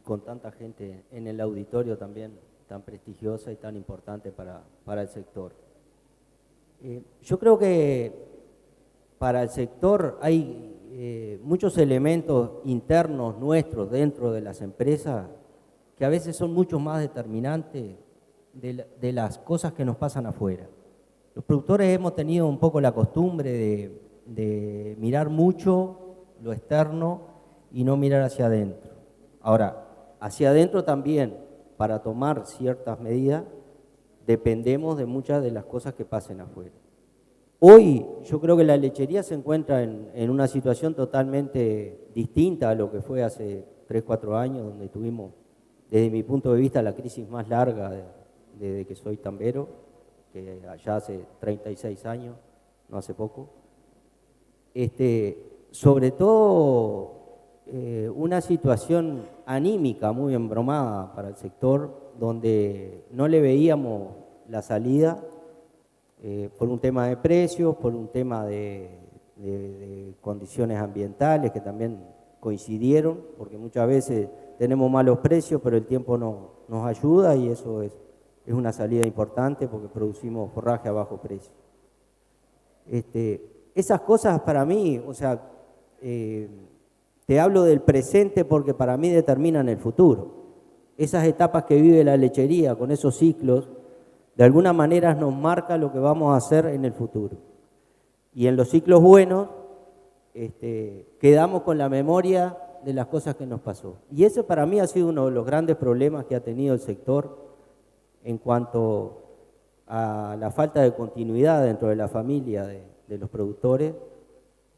con tanta gente en el auditorio también tan prestigiosa y tan importante para el sector. Yo creo que para el sector hay muchos elementos internos nuestros dentro de las empresas que a veces son mucho más determinantes de las cosas que nos pasan afuera. Los productores hemos tenido un poco la costumbre de mirar mucho lo externo y no mirar hacia adentro. Ahora, hacia adentro también, para tomar ciertas medidas, dependemos de muchas de las cosas que pasen afuera. Hoy yo creo que la lechería se encuentra en una situación totalmente distinta a lo que fue hace 3, 4 años, donde tuvimos, desde mi punto de vista, la crisis más larga desde que soy tambero, que allá hace 36 años, no hace poco. Sobre todo una situación anímica muy embromada para el sector, donde no le veíamos la salida por un tema de precios, por un tema de condiciones ambientales que también coincidieron, porque muchas veces tenemos malos precios, pero el tiempo nos ayuda y eso es una salida importante porque producimos forraje a bajo precio. Esas cosas para mí, o sea, te hablo del presente porque para mí determinan el futuro. Esas etapas que vive la lechería con esos ciclos, de alguna manera nos marca lo que vamos a hacer en el futuro. Y en los ciclos buenos, quedamos con la memoria de las cosas que nos pasó. Y ese para mí ha sido uno de los grandes problemas que ha tenido el sector en cuanto a la falta de continuidad dentro de la familia de los productores,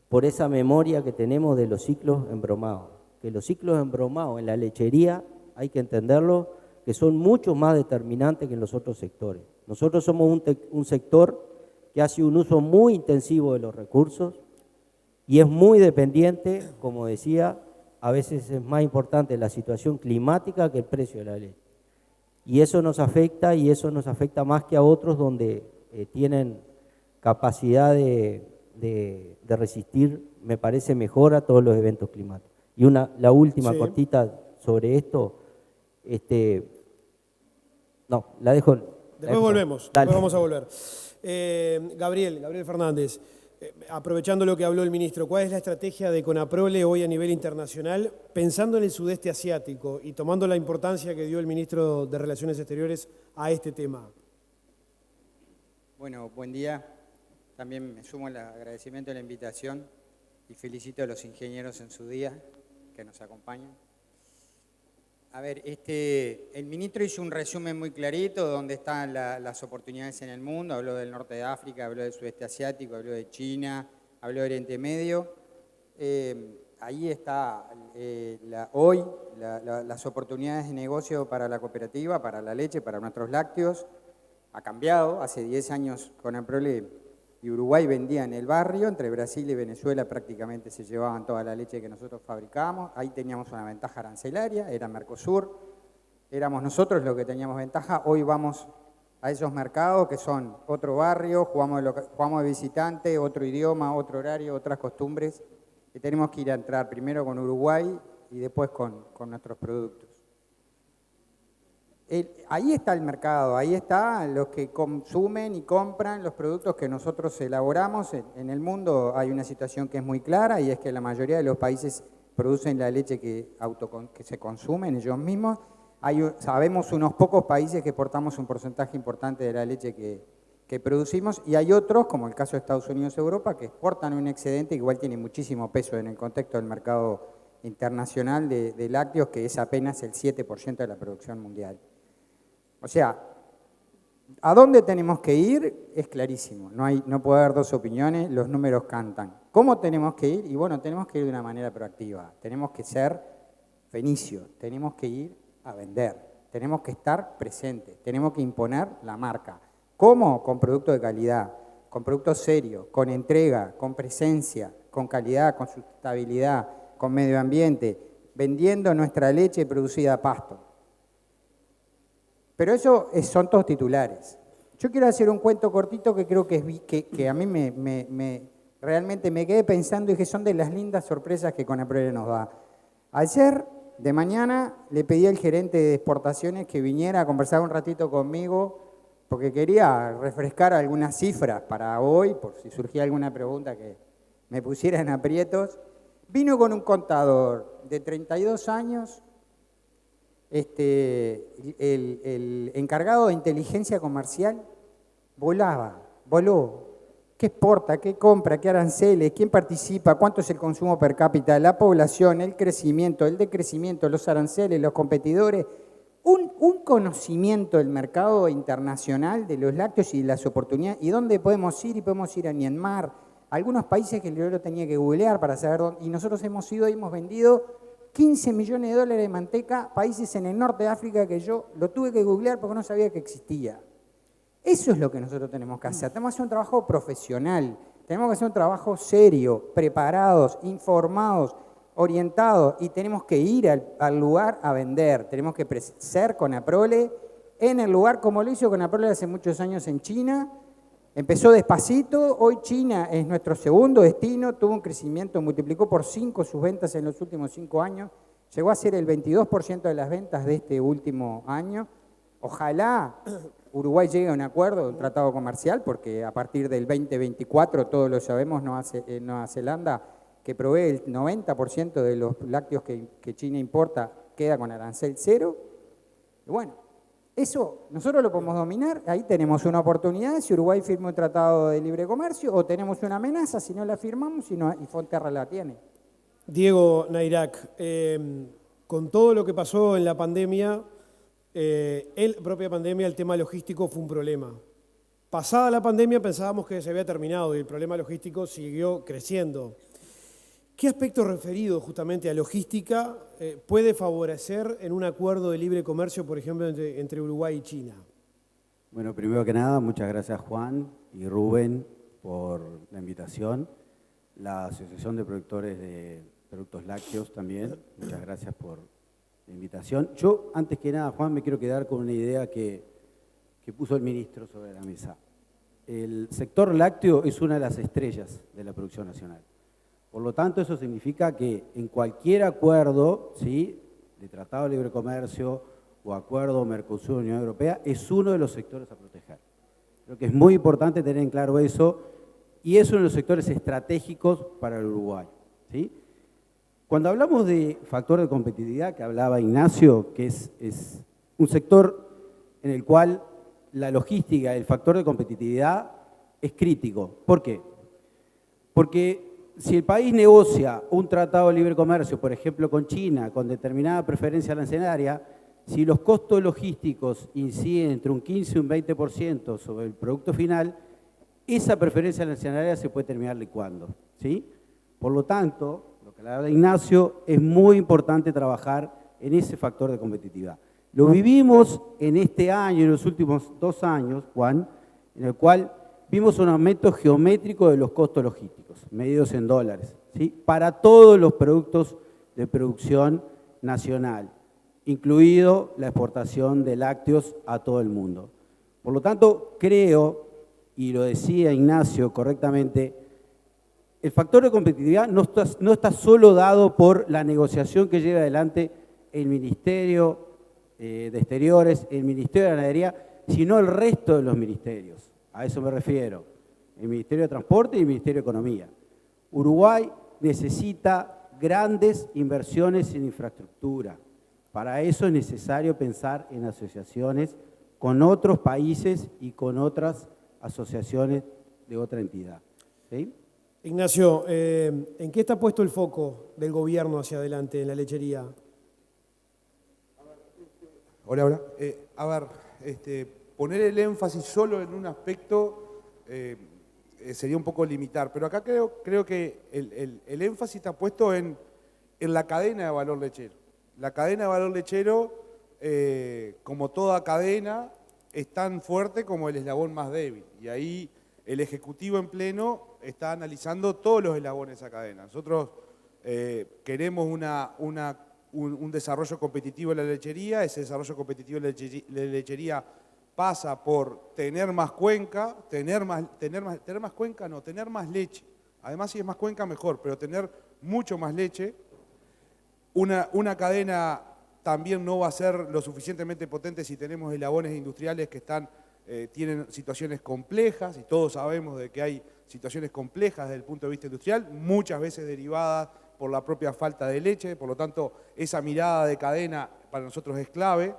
por esa memoria que tenemos de los ciclos embromados. Que los ciclos embromados en la lechería, hay que entenderlo, que son mucho más determinantes que en los otros sectores. Nosotros somos un sector que hace un uso muy intensivo de los recursos y es muy dependiente, como decía, a veces es más importante la situación climática que el precio de la leche. Y eso nos afecta más que a otros donde tienen capacidad de resistir, me parece mejor a todos los eventos climáticos. Y la última cortita sobre esto, no, la dejo. Después volvemos, después vamos a volver. Gabriel Fernández, aprovechando lo que habló el ministro, ¿cuál es la estrategia de Conaprole hoy a nivel internacional, pensando en el sudeste asiático y tomando la importancia que dio el ministro de Relaciones Exteriores a este tema? Bueno, buen día. También me sumo al agradecimiento de la invitación y felicito a los ingenieros en su día que nos acompañan. A ver, el ministro hizo un resumen muy clarito de dónde están las oportunidades en el mundo. Habló del norte de África, habló del sudeste asiático, habló de China, habló de Oriente Medio. Ahí está hoy las oportunidades de negocio para la cooperativa, para la leche, para nuestros lácteos. Ha cambiado. Hace 10 años Conaprole y Uruguay vendían en el barrio, entre Brasil y Venezuela prácticamente se llevaban toda la leche que nosotros fabricábamos, ahí teníamos una ventaja arancelaria, era Mercosur, éramos nosotros los que teníamos ventaja, hoy vamos a esos mercados que son otro barrio, jugamos de visitante, otro idioma, otro horario, otras costumbres, que tenemos que ir a entrar primero con Uruguay y después con nuestros productos. Ahí está el mercado, ahí están los que consumen y compran los productos que nosotros elaboramos. En el mundo hay una situación que es muy clara y es que la mayoría de los países producen la leche que se consumen ellos mismos. Sabemos unos pocos países que exportamos un porcentaje importante de la leche que que producimos, y hay otros, como el caso de Estados Unidos y Europa, que exportan un excedente que igual tiene muchísimo peso en el contexto del mercado internacional de lácteos, que es apenas el 7% de la producción mundial. O sea, ¿a dónde tenemos que ir? Es clarísimo, no puede haber dos opiniones, los números cantan. ¿Cómo tenemos que ir? Y bueno, tenemos que ir de una manera proactiva, tenemos que ser fenicios, tenemos que ir a vender, tenemos que estar presentes, tenemos que imponer la marca. ¿Cómo? Con productos de calidad, con productos serios, con entrega, con presencia, con calidad, con sustentabilidad, con medio ambiente, vendiendo nuestra leche producida a pasto. Pero eso son todos titulares. Yo quiero hacer un cuento cortito que creo que a mí realmente me quedé pensando y que son de las lindas sorpresas que Conaprole nos da. Ayer de mañana le pedí al gerente de exportaciones que viniera a conversar un ratito conmigo porque quería refrescar algunas cifras para hoy, por si surgía alguna pregunta que me pusiera en aprietos. Vino con un contador de 32 años, el encargado de inteligencia comercial voló. ¿Qué exporta? ¿Qué compra? ¿Qué aranceles? ¿Quién participa? ¿Cuánto es el consumo per cápita? La población, el crecimiento, el decrecimiento, los aranceles, los competidores. Un conocimiento del mercado internacional de los lácteos y de las oportunidades. ¿Y dónde podemos ir? Y podemos ir a Myanmar. Algunos países que yo lo tenía que googlear para saber dónde. Y nosotros hemos ido y hemos vendido 15 millones de dólares de manteca, países en el norte de África que yo lo tuve que googlear porque no sabía que existía. Eso es lo que nosotros tenemos que hacer. Tenemos que hacer un trabajo profesional, tenemos que hacer un trabajo serio, preparados, informados, orientados, y tenemos que ir al lugar a vender. Tenemos que ser Conaprole en el lugar como lo hizo Conaprole hace muchos años en China. Empezó despacito, hoy China es nuestro segundo destino, tuvo un crecimiento, multiplicó por 5 sus ventas en los últimos 5 años, llegó a ser el 22% de las ventas de este último año. Ojalá Uruguay llegue a un acuerdo, un tratado comercial, porque a partir del 2024, todos lo sabemos, Nueva Zelanda, que provee el 90% de los lácteos que China importa, queda con arancel cero. Y bueno, eso nosotros lo podemos dominar, ahí tenemos una oportunidad, si Uruguay firma un tratado de libre comercio, o tenemos una amenaza si no la firmamos y Fonterra la tiene. Diego Nairac, con todo lo que pasó en la pandemia, propia pandemia, el tema logístico fue un problema. Pasada la pandemia pensábamos que se había terminado y el problema logístico siguió creciendo. ¿Qué aspecto referido justamente a logística puede favorecer en un acuerdo de libre comercio, por ejemplo, entre Uruguay y China? Bueno, primero que nada, muchas gracias Juan y Rubén por la invitación. La Asociación de Productores de Productos Lácteos también, muchas gracias por la invitación. Yo, antes que nada, Juan, me quiero quedar con una idea que puso el ministro sobre la mesa. El sector lácteo es una de las estrellas de la producción nacional. Por lo tanto, eso significa que en cualquier acuerdo, ¿sí?, de Tratado de Libre Comercio o acuerdo Mercosur-Unión Europea, es uno de los sectores a proteger. Creo que es muy importante tener en claro eso y es uno de los sectores estratégicos para el Uruguay, ¿sí? Cuando hablamos de factor de competitividad, que hablaba Ignacio, que es un sector en el cual la logística, el factor de competitividad es crítico. ¿Por qué? Porque si el país negocia un tratado de libre comercio, por ejemplo con China, con determinada preferencia arancelaria, si los costos logísticos inciden entre un 15 y un 20% sobre el producto final, esa preferencia arancelaria se puede terminar licuando, ¿sí? Por lo tanto, lo que hablaba Ignacio, es muy importante trabajar en ese factor de competitividad. Lo vivimos en este año, en los últimos 2 años, Juan, en el cual vimos un aumento geométrico de los costos logísticos, medidos en dólares, ¿sí?, para todos los productos de producción nacional, incluido la exportación de lácteos a todo el mundo. Por lo tanto, creo, y lo decía Ignacio correctamente, el factor de competitividad no está solo dado por la negociación que lleva adelante el Ministerio de Exteriores, el Ministerio de Ganadería, sino el resto de los ministerios. A eso me refiero, el Ministerio de Transporte y el Ministerio de Economía. Uruguay necesita grandes inversiones en infraestructura. Para eso es necesario pensar en asociaciones con otros países y con otras asociaciones de otra entidad. ¿Sí? Ignacio, ¿en qué está puesto el foco del gobierno hacia adelante en la lechería? Hola. Poner el énfasis solo en un aspecto sería un poco limitar, pero acá creo que el énfasis está puesto en la cadena de valor lechero. La cadena de valor lechero, como toda cadena, es tan fuerte como el eslabón más débil. Y ahí el Ejecutivo en pleno está analizando todos los eslabones de esa cadena. Nosotros queremos un desarrollo competitivo de la lechería. Ese desarrollo competitivo de la lechería pasa por tener más cuenca, tener más leche. Además, si es más cuenca, mejor, pero tener mucho más leche. Una cadena también no va a ser lo suficientemente potente si tenemos eslabones industriales que tienen situaciones complejas, y todos sabemos de que hay situaciones complejas desde el punto de vista industrial, muchas veces derivadas por la propia falta de leche. Por lo tanto, esa mirada de cadena para nosotros es clave.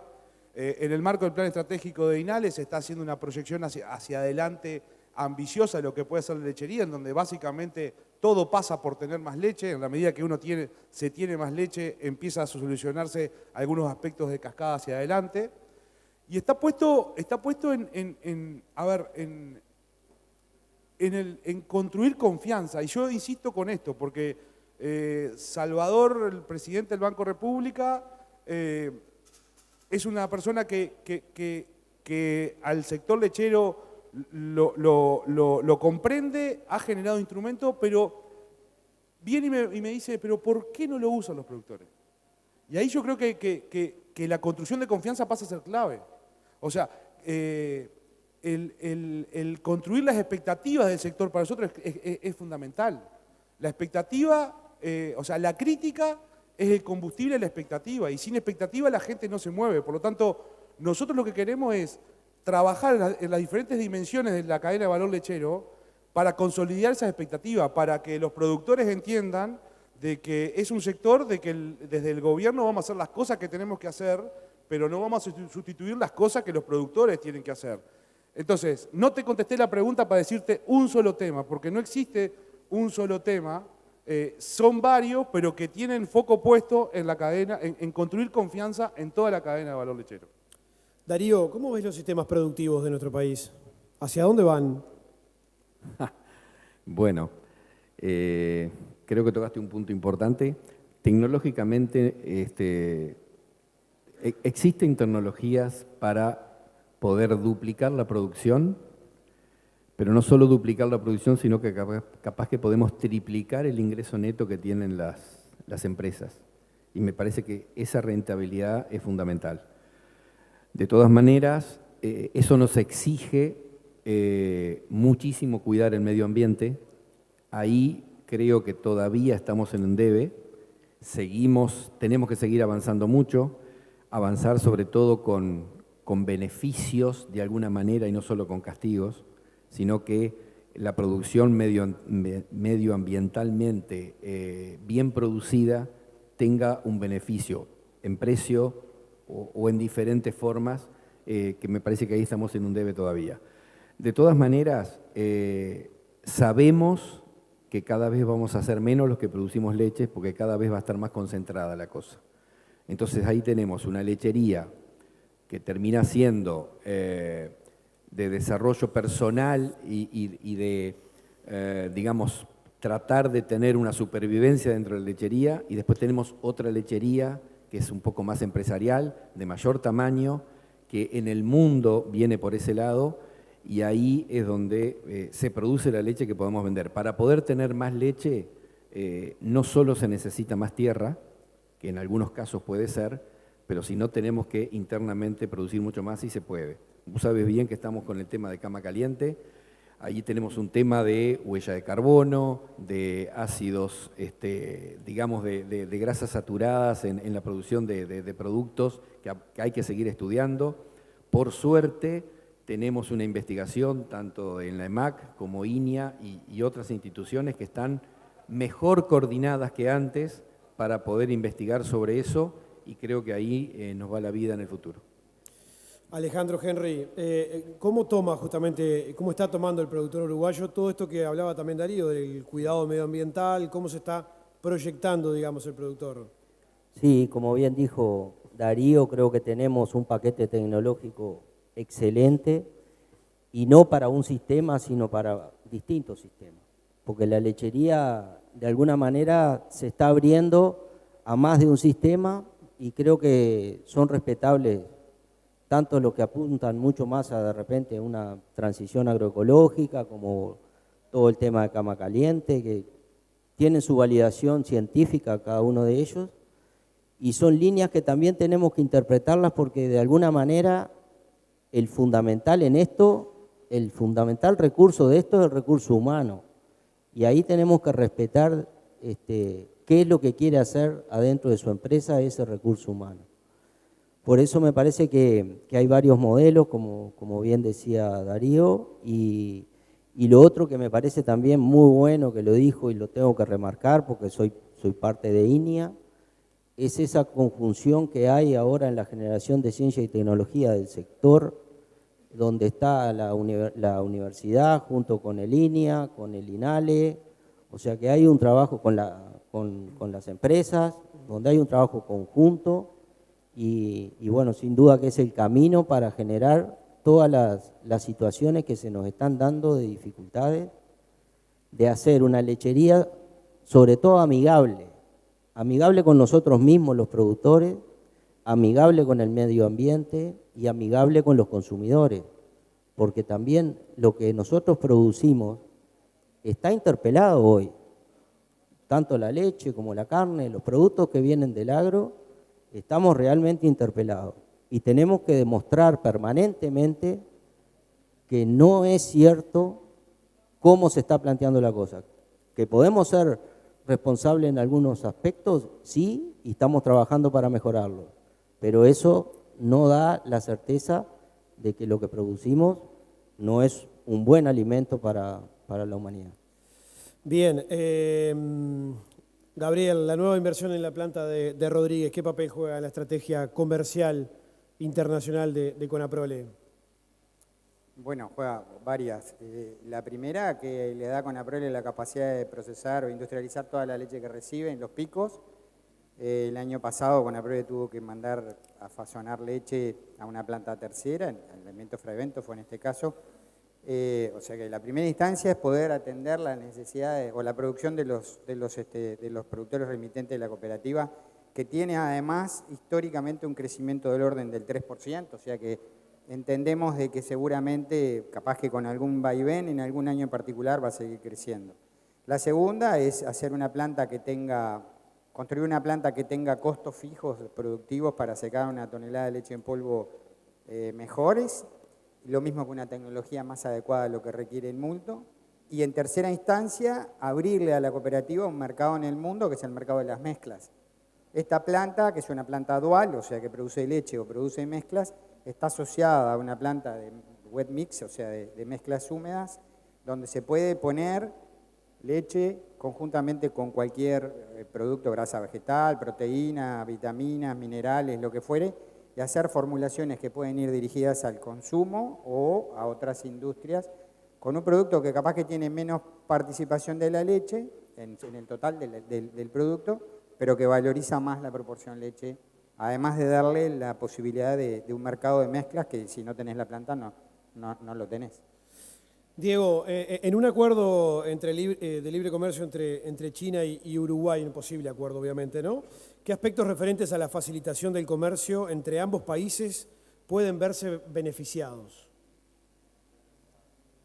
En el marco del plan estratégico de INALE se está haciendo una proyección hacia adelante ambiciosa de lo que puede ser la lechería, en donde básicamente todo pasa por tener más leche. En la medida que uno se tiene más leche, empieza a solucionarse algunos aspectos de cascada hacia adelante. Y está puesto en construir confianza. Y yo insisto con esto, porque Salvador, el presidente del Banco República, es una persona que al sector lechero lo comprende, ha generado instrumentos, pero viene y me dice, pero ¿por qué no lo usan los productores? Y ahí yo creo que la construcción de confianza pasa a ser clave. O sea, el construir las expectativas del sector para nosotros es fundamental. La expectativa, la crítica es el combustible de la expectativa, y sin expectativa la gente no se mueve. Por lo tanto, nosotros lo que queremos es trabajar en las diferentes dimensiones de la cadena de valor lechero para consolidar esas expectativas, para que los productores entiendan de que es un sector de que desde el gobierno vamos a hacer las cosas que tenemos que hacer, pero no vamos a sustituir las cosas que los productores tienen que hacer. Entonces, no te contesté la pregunta para decirte un solo tema, porque no existe un solo tema. Son varios, pero que tienen foco puesto en la cadena, en construir confianza en toda la cadena de valor lechero. Darío, ¿cómo ves los sistemas productivos de nuestro país? ¿Hacia dónde van? Bueno, creo que tocaste un punto importante. Tecnológicamente, existen tecnologías para poder duplicar la producción, pero no solo duplicar la producción, sino que capaz que podemos triplicar el ingreso neto que tienen las empresas. Y me parece que esa rentabilidad es fundamental. De todas maneras, eso nos exige muchísimo cuidar el medio ambiente. Ahí creo que todavía estamos en un debe. Tenemos que seguir avanzando mucho, avanzar sobre todo con beneficios de alguna manera y no solo con castigos, sino que la producción medioambientalmente bien producida tenga un beneficio en precio o en diferentes formas, que me parece que ahí estamos en un debe todavía. De todas maneras, sabemos que cada vez vamos a hacer menos los que producimos leches, porque cada vez va a estar más concentrada la cosa. Entonces ahí tenemos una lechería que termina siendo de desarrollo personal y de, digamos, tratar de tener una supervivencia dentro de la lechería, y después tenemos otra lechería que es un poco más empresarial, de mayor tamaño, que en el mundo viene por ese lado, y ahí es donde se produce la leche que podemos vender. Para poder tener más leche, no solo se necesita más tierra, que en algunos casos puede ser, pero si no tenemos que internamente producir mucho más, sí se puede. Vos sabés bien que estamos con el tema de cama caliente. Allí tenemos un tema de huella de carbono, de ácidos, digamos, de grasas saturadas en la producción de productos que hay que seguir estudiando. Por suerte, tenemos una investigación tanto en la EMAC como INIA y otras instituciones que están mejor coordinadas que antes para poder investigar sobre eso, y creo que ahí nos va la vida en el futuro. Alejandro Henry, ¿cómo está tomando el productor uruguayo todo esto que hablaba también Darío, del cuidado medioambiental? ¿Cómo se está proyectando, digamos, el productor? Sí, como bien dijo Darío, creo que tenemos un paquete tecnológico excelente y no para un sistema, sino para distintos sistemas. Porque la lechería, de alguna manera, se está abriendo a más de un sistema y creo que son respetables tanto los que apuntan mucho más a de repente una transición agroecológica, como todo el tema de cama caliente, que tienen su validación científica cada uno de ellos, y son líneas que también tenemos que interpretarlas porque de alguna manera el fundamental en esto, el fundamental recurso de esto es el recurso humano, y ahí tenemos que respetar qué es lo que quiere hacer adentro de su empresa ese recurso humano. Por eso me parece que hay varios modelos, como bien decía Darío, y lo otro que me parece también muy bueno, que lo dijo y lo tengo que remarcar porque soy parte de INIA, es esa conjunción que hay ahora en la generación de ciencia y tecnología del sector, donde está la universidad junto con el INIA, con el INALE, o sea que hay un trabajo con las empresas, donde hay un trabajo conjunto, y bueno, sin duda que es el camino para generar todas las situaciones que se nos están dando de dificultades, de hacer una lechería sobre todo amigable con nosotros mismos, los productores, amigable con el medio ambiente y amigable con los consumidores, porque también lo que nosotros producimos está interpelado hoy, tanto la leche como la carne, los productos que vienen del agro, estamos realmente interpelados y tenemos que demostrar permanentemente que no es cierto cómo se está planteando la cosa, que podemos ser responsables en algunos aspectos, sí, y estamos trabajando para mejorarlo, pero eso no da la certeza de que lo que producimos no es un buen alimento para la humanidad. Bien, Gabriel, la nueva inversión en la planta de Rodríguez, ¿qué papel juega en la estrategia comercial internacional de Conaprole? Bueno, juega varias. La primera, que le da a Conaprole la capacidad de procesar o industrializar toda la leche que recibe en los picos. El año pasado Conaprole tuvo que mandar a fasonar leche a una planta tercera, el Alimento Fraevento fue en este caso. O sea que la primera instancia es poder atender las necesidades o la producción de los productores remitentes de la cooperativa, que tiene además históricamente un crecimiento del orden del 3%, o sea que entendemos de que seguramente, capaz que con algún vaivén en algún año en particular va a seguir creciendo. La segunda es hacer una planta construir una planta que tenga costos fijos productivos para secar una tonelada de leche en polvo mejores, lo mismo que una tecnología más adecuada a lo que requiere el mundo. Y en tercera instancia, abrirle a la cooperativa un mercado en el mundo, que es el mercado de las mezclas. Esta planta, que es una planta dual, o sea que produce leche o produce mezclas, está asociada a una planta de wet mix, o sea de mezclas húmedas, donde se puede poner leche conjuntamente con cualquier producto, grasa vegetal, proteína, vitaminas, minerales, lo que fuere, y hacer formulaciones que pueden ir dirigidas al consumo o a otras industrias, con un producto que capaz que tiene menos participación de la leche en el total del producto, pero que valoriza más la proporción leche, además de darle la posibilidad de un mercado de mezclas que si no tenés la planta no lo tenés. Diego, en un acuerdo de libre comercio entre China y Uruguay, un posible acuerdo obviamente, ¿no? ¿Qué aspectos referentes a la facilitación del comercio entre ambos países pueden verse beneficiados?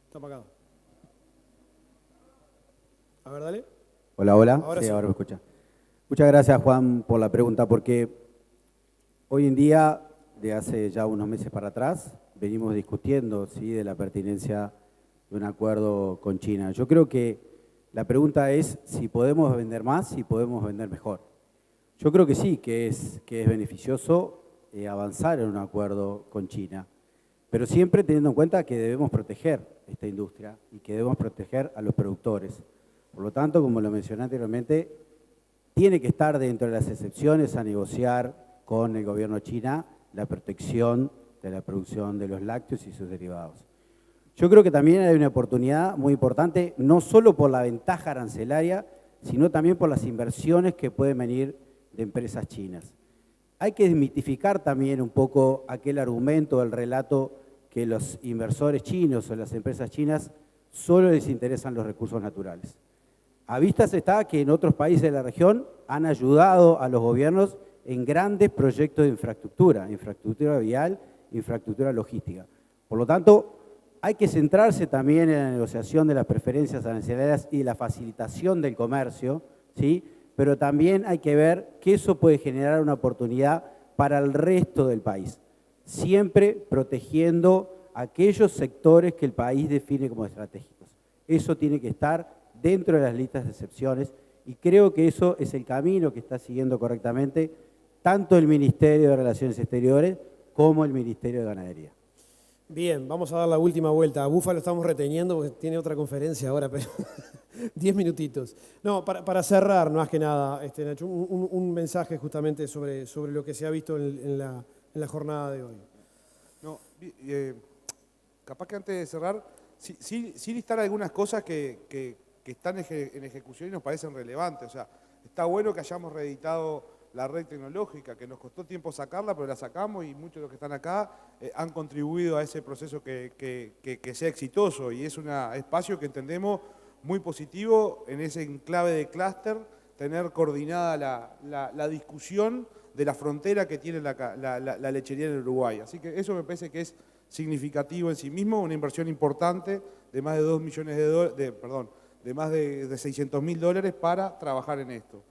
Está apagado. A ver, dale. Hola, hola. Ahora sí. Ahora me escucha. Muchas gracias, Juan, por la pregunta, porque hoy en día, de hace ya unos meses para atrás, venimos discutiendo, ¿sí?, de la pertinencia de un acuerdo con China. Yo creo que la pregunta es si podemos vender más, si podemos vender mejor. Yo creo que sí, que es beneficioso avanzar en un acuerdo con China, pero siempre teniendo en cuenta que debemos proteger esta industria y que debemos proteger a los productores. Por lo tanto, como lo mencioné anteriormente, tiene que estar dentro de las excepciones a negociar con el gobierno chino la protección de la producción de los lácteos y sus derivados. Yo creo que también hay una oportunidad muy importante, no solo por la ventaja arancelaria, sino también por las inversiones que pueden venir de empresas chinas. Hay que desmitificar también un poco aquel argumento, el relato que los inversores chinos o las empresas chinas solo les interesan los recursos naturales. A vistas está que en otros países de la región han ayudado a los gobiernos en grandes proyectos de infraestructura, infraestructura vial, infraestructura logística. Por lo tanto, hay que centrarse también en la negociación de las preferencias arancelarias y la facilitación del comercio, ¿sí? Pero también hay que ver que eso puede generar una oportunidad para el resto del país, siempre protegiendo aquellos sectores que el país define como estratégicos. Eso tiene que estar dentro de las listas de excepciones y creo que eso es el camino que está siguiendo correctamente tanto el Ministerio de Relaciones Exteriores como el Ministerio de Ganadería. Bien, vamos a dar la última vuelta. A Bufa lo estamos reteniendo porque tiene otra conferencia ahora, pero 10 minutitos. No, para cerrar, más que nada, Nacho, un mensaje justamente sobre lo que se ha visto en la jornada de hoy. No, capaz que antes de cerrar, sí listar algunas cosas que están en ejecución y nos parecen relevantes. O sea, está bueno que hayamos reeditado la red tecnológica, que nos costó tiempo sacarla, pero la sacamos y muchos de los que están acá han contribuido a ese proceso que sea exitoso y es un espacio que entendemos muy positivo en ese enclave de clúster, tener coordinada la discusión de la frontera que tiene la lechería en Uruguay. Así que eso me parece que es significativo en sí mismo, una inversión importante de más de 2 millones de más de $600.000 para trabajar en esto.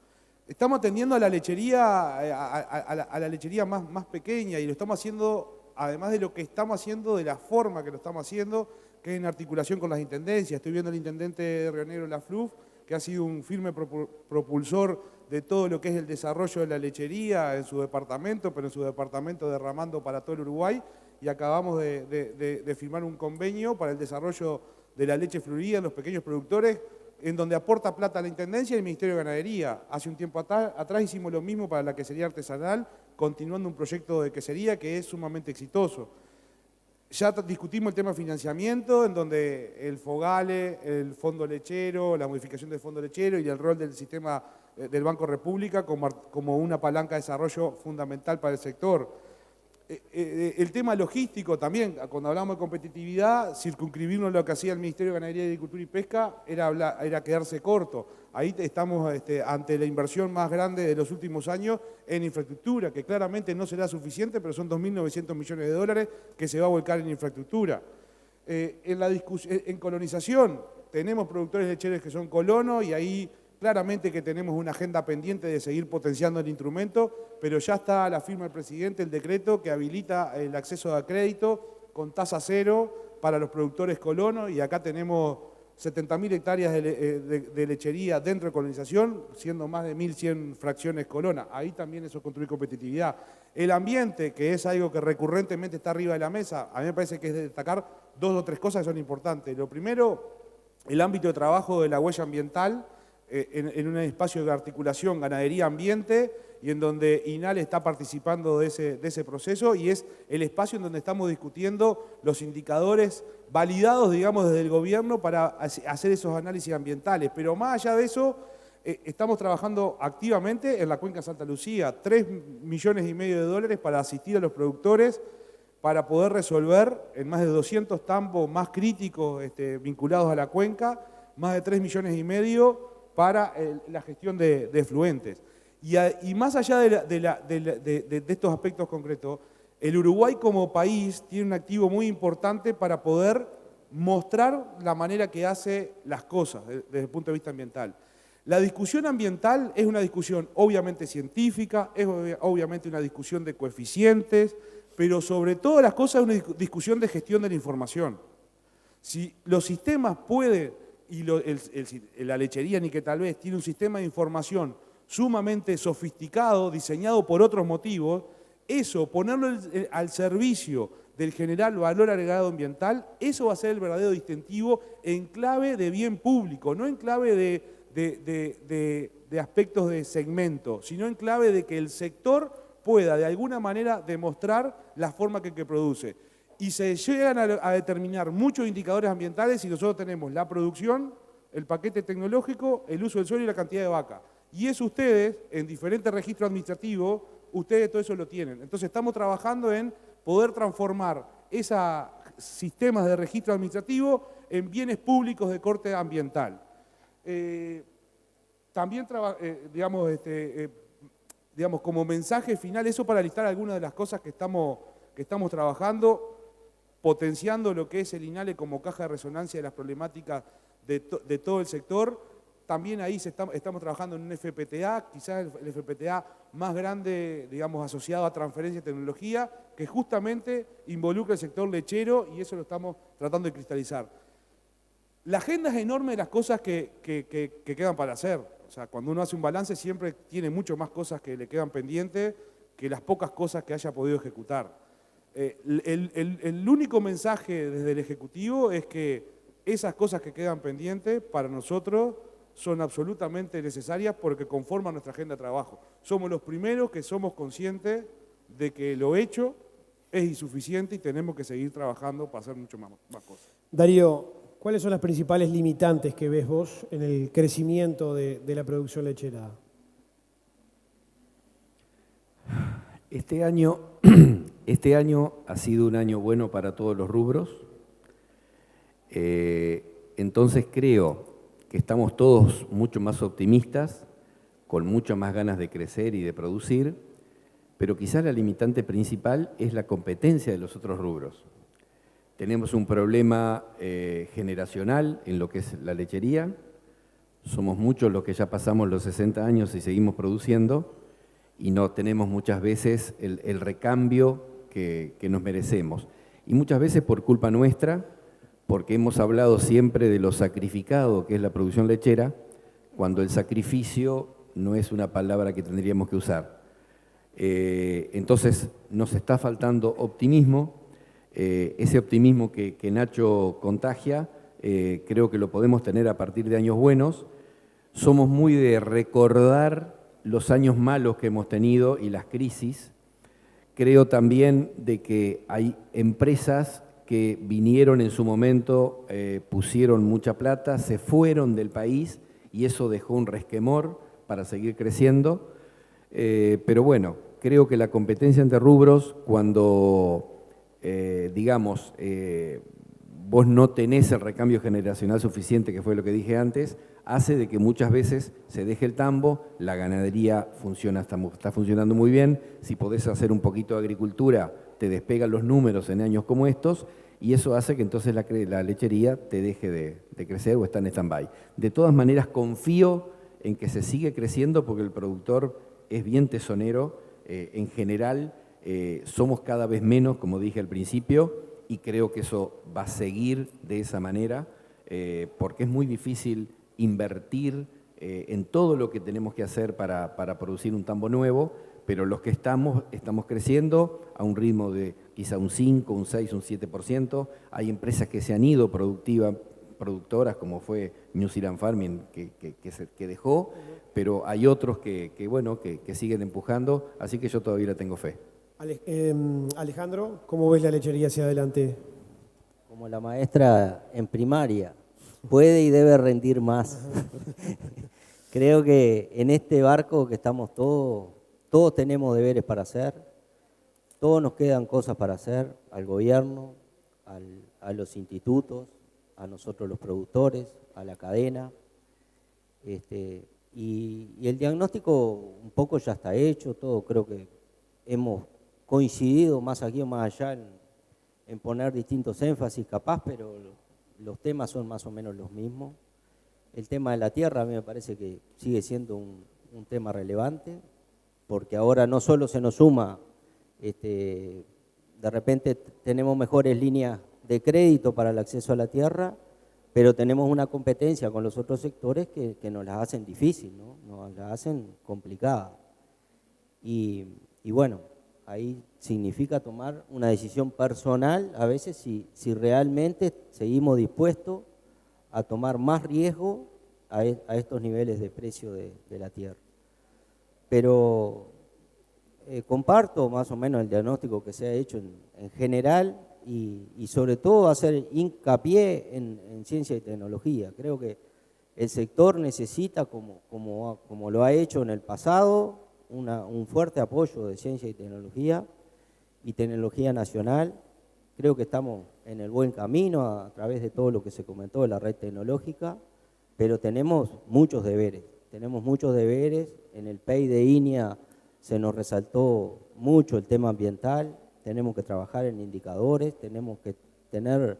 Estamos atendiendo a la lechería, a la lechería más pequeña y lo estamos haciendo, además de lo que estamos haciendo, de la forma que lo estamos haciendo, que es en articulación con las intendencias. Estoy viendo al intendente de Río Negro, La Fluf, que ha sido un firme propulsor de todo lo que es el desarrollo de la lechería en su departamento, pero en su departamento derramando para todo el Uruguay, y acabamos de firmar un convenio para el desarrollo de la leche fluida en los pequeños productores, en donde aporta plata a la Intendencia y el Ministerio de Ganadería. Hace un tiempo atrás hicimos lo mismo para la quesería artesanal, continuando un proyecto de quesería que es sumamente exitoso. Ya discutimos el tema de financiamiento, en donde el Fogale, el fondo lechero, la modificación del fondo lechero y el rol del sistema del Banco República como una palanca de desarrollo fundamental para el sector. El tema logístico también, cuando hablamos de competitividad, circunscribirnos lo que hacía el Ministerio de Ganadería, Agricultura y Pesca era quedarse corto. Ahí estamos ante la inversión más grande de los últimos años en infraestructura, que claramente no será suficiente, pero son 2.900 millones de dólares que se va a volcar en infraestructura. En colonización, tenemos productores lecheros que son colonos y ahí claramente que tenemos una agenda pendiente de seguir potenciando el instrumento, pero ya está a la firma del presidente el decreto que habilita el acceso a crédito con tasa cero para los productores colonos y acá tenemos 70.000 hectáreas de lechería dentro de colonización, siendo más de 1.100 fracciones colonas. Ahí también eso construye competitividad. El ambiente, que es algo que recurrentemente está arriba de la mesa, a mí me parece que es de destacar 2 o 3 cosas que son importantes. Lo primero, el ámbito de trabajo de la huella ambiental, en un espacio de articulación ganadería-ambiente y en donde INAL está participando de ese proceso y es el espacio en donde estamos discutiendo los indicadores validados, digamos, desde el gobierno para hacer esos análisis ambientales. Pero más allá de eso, estamos trabajando activamente en la cuenca Santa Lucía, 3,5 millones de dólares para asistir a los productores para poder resolver en más de 200 tambos más críticos vinculados a la cuenca, más de 3,5 millones para la gestión de efluentes. Y más allá de estos aspectos concretos, el Uruguay como país tiene un activo muy importante para poder mostrar la manera que hace las cosas desde el punto de vista ambiental. La discusión ambiental es una discusión obviamente científica, es obviamente una discusión de coeficientes, pero sobre todas las cosas es una discusión de gestión de la información. Si los sistemas pueden y la lechería ni que tal vez tiene un sistema de información sumamente sofisticado, diseñado por otros motivos, eso, ponerlo al servicio del general valor agregado ambiental, eso va a ser el verdadero distintivo en clave de bien público, no en clave de aspectos de segmento, sino en clave de que el sector pueda de alguna manera demostrar la forma que produce. Y se llegan a determinar muchos indicadores ambientales si nosotros tenemos la producción, el paquete tecnológico, el uso del suelo y la cantidad de vaca. Y eso ustedes, en diferentes registros administrativos, ustedes todo eso lo tienen. Entonces estamos trabajando en poder transformar esos sistemas de registro administrativo en bienes públicos de corte ambiental. También, digamos, como mensaje final, eso para listar algunas de las cosas que estamos trabajando, potenciando lo que es el INALE como caja de resonancia de las problemáticas de todo el sector. También ahí estamos trabajando en un FPTA, quizás el FPTA más grande, digamos, asociado a transferencia de tecnología, que justamente involucra el sector lechero y eso lo estamos tratando de cristalizar. La agenda es enorme de las cosas que quedan para hacer. O sea, cuando uno hace un balance siempre tiene mucho más cosas que le quedan pendientes que las pocas cosas que haya podido ejecutar. El único mensaje desde el Ejecutivo es que esas cosas que quedan pendientes para nosotros son absolutamente necesarias porque conforman nuestra agenda de trabajo. Somos los primeros que somos conscientes de que lo hecho es insuficiente y tenemos que seguir trabajando para hacer mucho más cosas. Darío, ¿cuáles son las principales limitantes que ves vos en el crecimiento de la producción lechera? Este año ha sido un año bueno para todos los rubros. Entonces creo que estamos todos mucho más optimistas, con muchas más ganas de crecer y de producir, pero quizás la limitante principal es la competencia de los otros rubros. Tenemos un problema generacional en lo que es la lechería. Somos muchos los que ya pasamos los 60 años y seguimos produciendo y no tenemos muchas veces el recambio que nos merecemos. Y muchas veces por culpa nuestra, porque hemos hablado siempre de lo sacrificado que es la producción lechera, cuando el sacrificio no es una palabra que tendríamos que usar. Entonces nos está faltando optimismo. Ese optimismo que Nacho contagia, creo que lo podemos tener a partir de años buenos. Somos muy de recordar los años malos que hemos tenido y las crisis. Creo también de que hay empresas que vinieron en su momento, pusieron mucha plata, se fueron del país y eso dejó un resquemor para seguir creciendo. Pero bueno, creo que la competencia entre rubros, cuando vos no tenés el recambio generacional suficiente, que fue lo que dije antes, hace de que muchas veces se deje el tambo, la ganadería está funcionando muy bien, si podés hacer un poquito de agricultura, te despegan los números en años como estos, y eso hace que entonces la lechería te deje de crecer o está en stand-by. De todas maneras, confío en que se sigue creciendo porque el productor es bien tesonero. En general, somos cada vez menos, como dije al principio, y creo que eso va a seguir de esa manera, porque es muy difícil invertir en todo lo que tenemos que hacer para producir un tambo nuevo, pero los que estamos creciendo a un ritmo de quizá un 5, un 6, un 7%. Hay empresas que se han ido productoras, como fue New Zealand Farming, que dejó, pero hay otros que siguen empujando, así que yo todavía le tengo fe. Alejandro, ¿cómo ves la lechería hacia adelante? Como la maestra en primaria, puede y debe rendir más. Creo que en este barco que estamos todos tenemos deberes para hacer, todos nos quedan cosas para hacer, al gobierno, a los institutos, a nosotros los productores, a la cadena. Y el diagnóstico un poco ya está hecho, todo creo que hemos coincidido más aquí o más allá en poner distintos énfasis capaz, pero los temas son más o menos los mismos. El tema de la tierra a mí me parece que sigue siendo un tema relevante, porque ahora no solo se nos suma, de repente tenemos mejores líneas de crédito para el acceso a la tierra, pero tenemos una competencia con los otros sectores que nos las hacen difícil, ¿no? Nos las hacen complicadas. Y bueno, ahí significa tomar una decisión personal, a veces si realmente seguimos dispuestos a tomar más riesgo a estos niveles de precio de la tierra. Pero comparto más o menos el diagnóstico que se ha hecho en general y sobre todo hacer hincapié en ciencia y tecnología. Creo que el sector necesita, como lo ha hecho en el pasado, un fuerte apoyo de ciencia y tecnología nacional. Creo que estamos en el buen camino a través de todo lo que se comentó de la red tecnológica, pero tenemos muchos deberes. En el PEI de INEA se nos resaltó mucho el tema ambiental, tenemos que trabajar en indicadores, tenemos que tener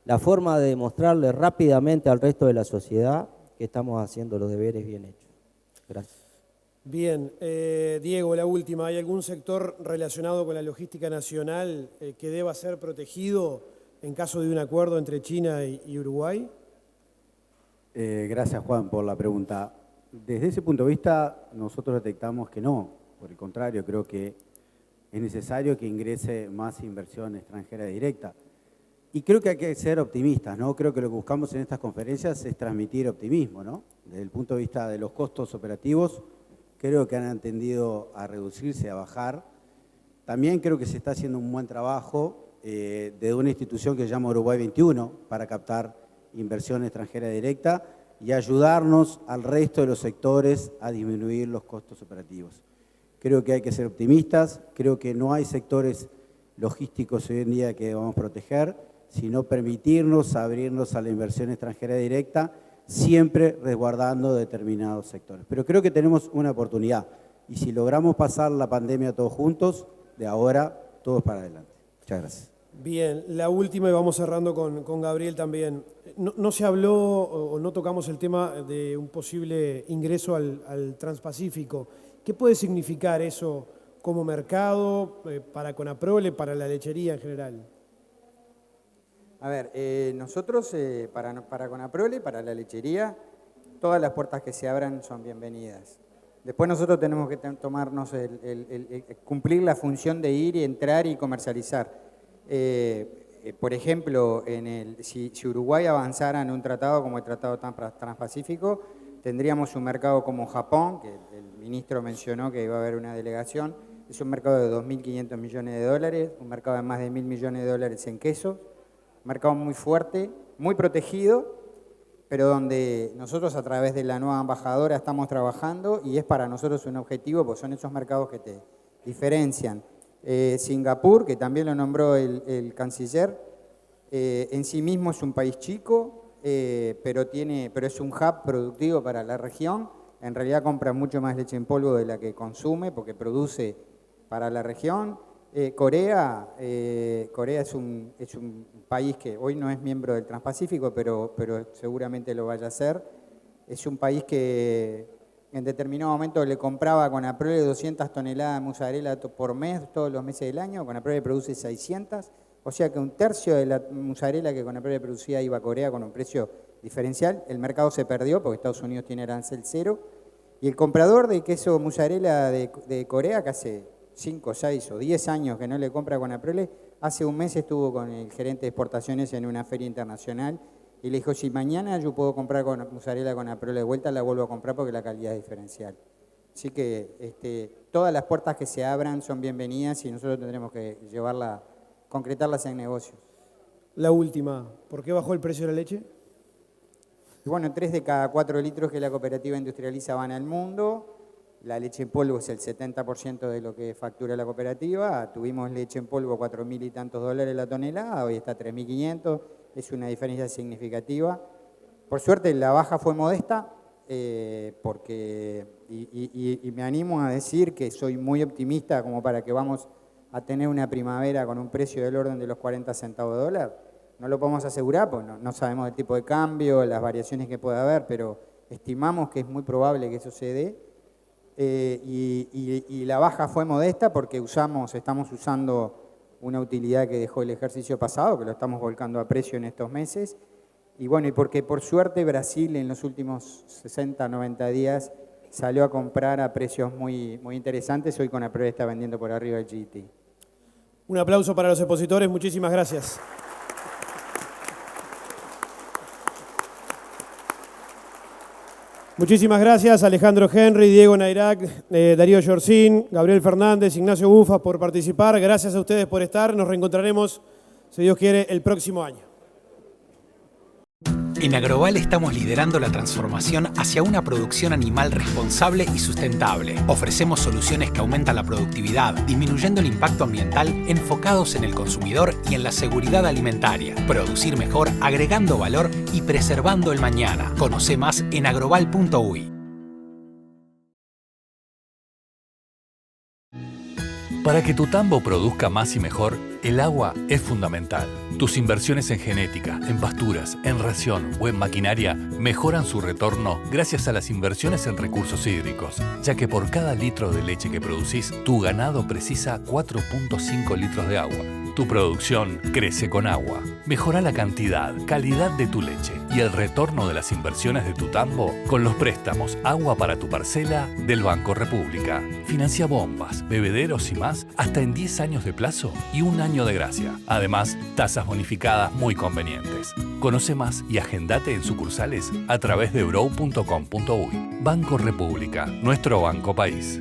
la forma de demostrarle rápidamente al resto de la sociedad que estamos haciendo los deberes bien hechos. Gracias. Bien, Diego, la última. ¿Hay algún sector relacionado con la logística nacional que deba ser protegido en caso de un acuerdo entre China y Uruguay? Gracias, Juan, por la pregunta. Desde ese punto de vista, nosotros detectamos que no. Por el contrario, creo que es necesario que ingrese más inversión extranjera directa. Y creo que hay que ser optimistas, ¿no? Creo que lo que buscamos en estas conferencias es transmitir optimismo, ¿no? Desde el punto de vista de los costos operativos, creo que han tendido a reducirse, a bajar. También creo que se está haciendo un buen trabajo de una institución que se llama Uruguay 21 para captar inversión extranjera directa y ayudarnos al resto de los sectores a disminuir los costos operativos. Creo que hay que ser optimistas, creo que no hay sectores logísticos hoy en día que debamos proteger, sino permitirnos abrirnos a la inversión extranjera directa, siempre resguardando determinados sectores. Pero creo que tenemos una oportunidad y si logramos pasar la pandemia todos juntos, de ahora todos para adelante. Muchas gracias. Bien, la última y vamos cerrando con Gabriel también. No se habló o no tocamos el tema de un posible ingreso al Transpacífico. ¿Qué puede significar eso como mercado para Conaprole, para la lechería en general? A ver, nosotros para Conaprole, para la lechería, todas las puertas que se abran son bienvenidas. Después nosotros tenemos que tomarnos cumplir la función de ir y entrar y comercializar. Por ejemplo, si Uruguay avanzara en un tratado como el Tratado Transpacífico, tendríamos un mercado como Japón, que el ministro mencionó que iba a haber una delegación, es un mercado de 2.500 millones de dólares, un mercado de más de 1.000 millones de dólares en quesos, un mercado muy fuerte, muy protegido, pero donde nosotros a través de la nueva embajadora estamos trabajando y es para nosotros un objetivo, porque son esos mercados que te diferencian. Singapur, que también lo nombró el canciller, en sí mismo es un país chico, pero es un hub productivo para la región. En realidad compra mucho más leche en polvo de la que consume porque produce para la región. Corea es un país que hoy no es miembro del Transpacífico, pero seguramente lo vaya a ser. Es un país que en determinado momento le compraba a Conaprole 200 toneladas de mozzarella por mes, todos los meses del año. Conaprole produce 600, o sea que un tercio de la mozzarella que Conaprole producía iba a Corea con un precio diferencial. El mercado se perdió porque Estados Unidos tiene arancel cero. Y el comprador de queso mozzarella de Corea, que hace 5, 6 o 10 años que no le compra a Conaprole, hace un mes estuvo con el gerente de exportaciones en una feria internacional y le dijo, si mañana yo puedo comprar con mozzarella Conaprole de vuelta, la vuelvo a comprar porque la calidad es diferencial. Así que todas las puertas que se abran son bienvenidas y nosotros tendremos que concretarlas en negocios. La última, ¿por qué bajó el precio de la leche? Y bueno, 3 de cada 4 litros que la cooperativa industrializa van al mundo. La leche en polvo es el 70% de lo que factura la cooperativa. Tuvimos leche en polvo 4.000 y tantos dólares la tonelada, hoy está 3.500, es una diferencia significativa. Por suerte la baja fue modesta, porque me animo a decir que soy muy optimista como para que vamos a tener una primavera con un precio del orden de los 40 centavos de dólar. No lo podemos asegurar, porque no sabemos el tipo de cambio, las variaciones que pueda haber, pero estimamos que es muy probable que eso se dé. Y la baja fue modesta porque estamos usando una utilidad que dejó el ejercicio pasado, que lo estamos volcando a precio en estos meses. Y bueno, y porque por suerte Brasil en los últimos 60, 90 días salió a comprar a precios muy, muy interesantes. Hoy Conaprole está vendiendo por arriba del GT. Un aplauso para los expositores, muchísimas gracias. Muchísimas gracias Alejandro Henry, Diego Nairac, Darío Yorcín, Gabriel Fernández, Ignacio Bufas por participar. Gracias a ustedes por estar. Nos reencontraremos, si Dios quiere, el próximo año. En Agroval estamos liderando la transformación hacia una producción animal responsable y sustentable. Ofrecemos soluciones que aumentan la productividad, disminuyendo el impacto ambiental, enfocados en el consumidor y en la seguridad alimentaria. Producir mejor, agregando valor y preservando el mañana. Conoce más en agroval.uy. Para que tu tambo produzca más y mejor, el agua es fundamental. Tus inversiones en genética, en pasturas, en ración o en maquinaria mejoran su retorno gracias a las inversiones en recursos hídricos, ya que por cada litro de leche que producís, tu ganado precisa 4.5 litros de agua. Tu producción crece con agua. Mejora la cantidad, calidad de tu leche y el retorno de las inversiones de tu tambo con los préstamos Agua para tu parcela del Banco República. Financia bombas, bebederos y más hasta en 10 años de plazo y 1 año de gracia. Además, tasas bonificadas muy convenientes. Conoce más y agendate en sucursales a través de brow.com.uy. Banco República, nuestro banco país.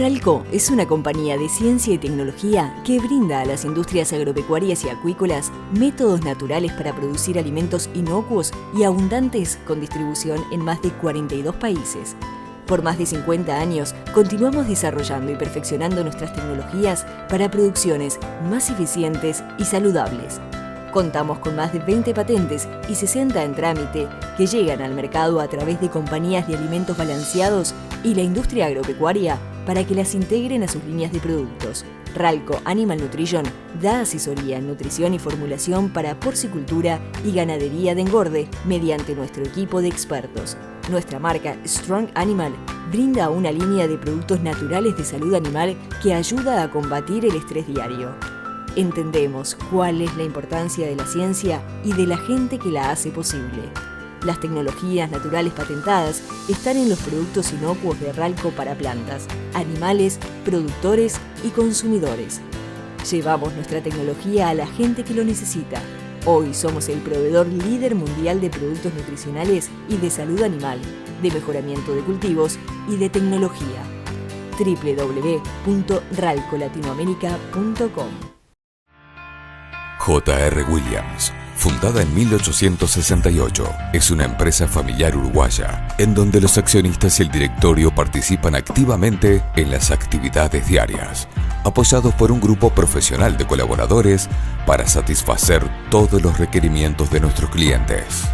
Ralco es una compañía de ciencia y tecnología que brinda a las industrias agropecuarias y acuícolas métodos naturales para producir alimentos inocuos y abundantes con distribución en más de 42 países. Por más de 50 años, continuamos desarrollando y perfeccionando nuestras tecnologías para producciones más eficientes y saludables. Contamos con más de 20 patentes y 60 en trámite que llegan al mercado a través de compañías de alimentos balanceados y la industria agropecuaria para que las integren a sus líneas de productos. Ralco Animal Nutrition da asesoría en nutrición y formulación para porcicultura y ganadería de engorde mediante nuestro equipo de expertos. Nuestra marca Strong Animal brinda una línea de productos naturales de salud animal que ayuda a combatir el estrés diario. Entendemos cuál es la importancia de la ciencia y de la gente que la hace posible. Las tecnologías naturales patentadas están en los productos inocuos de Ralco para plantas, animales, productores y consumidores. Llevamos nuestra tecnología a la gente que lo necesita. Hoy somos el proveedor líder mundial de productos nutricionales y de salud animal, de mejoramiento de cultivos y de tecnología. www.ralcolatinoamerica.com. J.R. Williams, fundada en 1868, es una empresa familiar uruguaya en donde los accionistas y el directorio participan activamente en las actividades diarias, apoyados por un grupo profesional de colaboradores para satisfacer todos los requerimientos de nuestros clientes.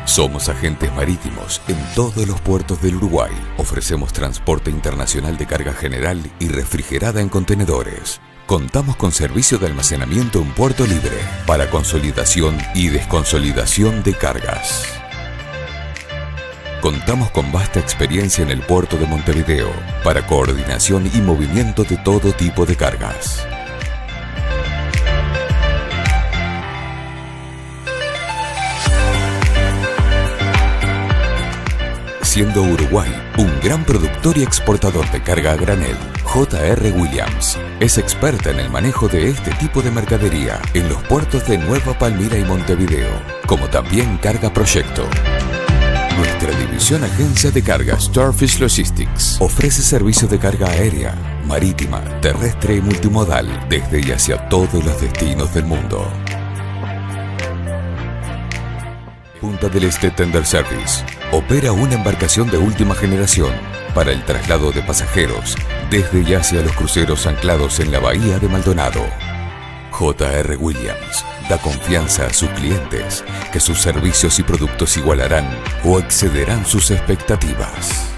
Somos agentes marítimos en todos los puertos del Uruguay. Ofrecemos transporte internacional de carga general y refrigerada en contenedores. Contamos con servicio de almacenamiento en puerto libre para consolidación y desconsolidación de cargas. Contamos con vasta experiencia en el puerto de Montevideo para coordinación y movimiento de todo tipo de cargas. Siendo Uruguay un gran productor y exportador de carga a granel, J.R. Williams es experta en el manejo de este tipo de mercadería en los puertos de Nueva Palmira y Montevideo, como también Carga Proyecto. Nuestra división agencia de carga Starfish Logistics ofrece servicio de carga aérea, marítima, terrestre y multimodal desde y hacia todos los destinos del mundo. Punta del Este Tender Service opera una embarcación de última generación para el traslado de pasajeros desde y hacia los cruceros anclados en la bahía de Maldonado. J.R. Williams da confianza a sus clientes que sus servicios y productos igualarán o excederán sus expectativas.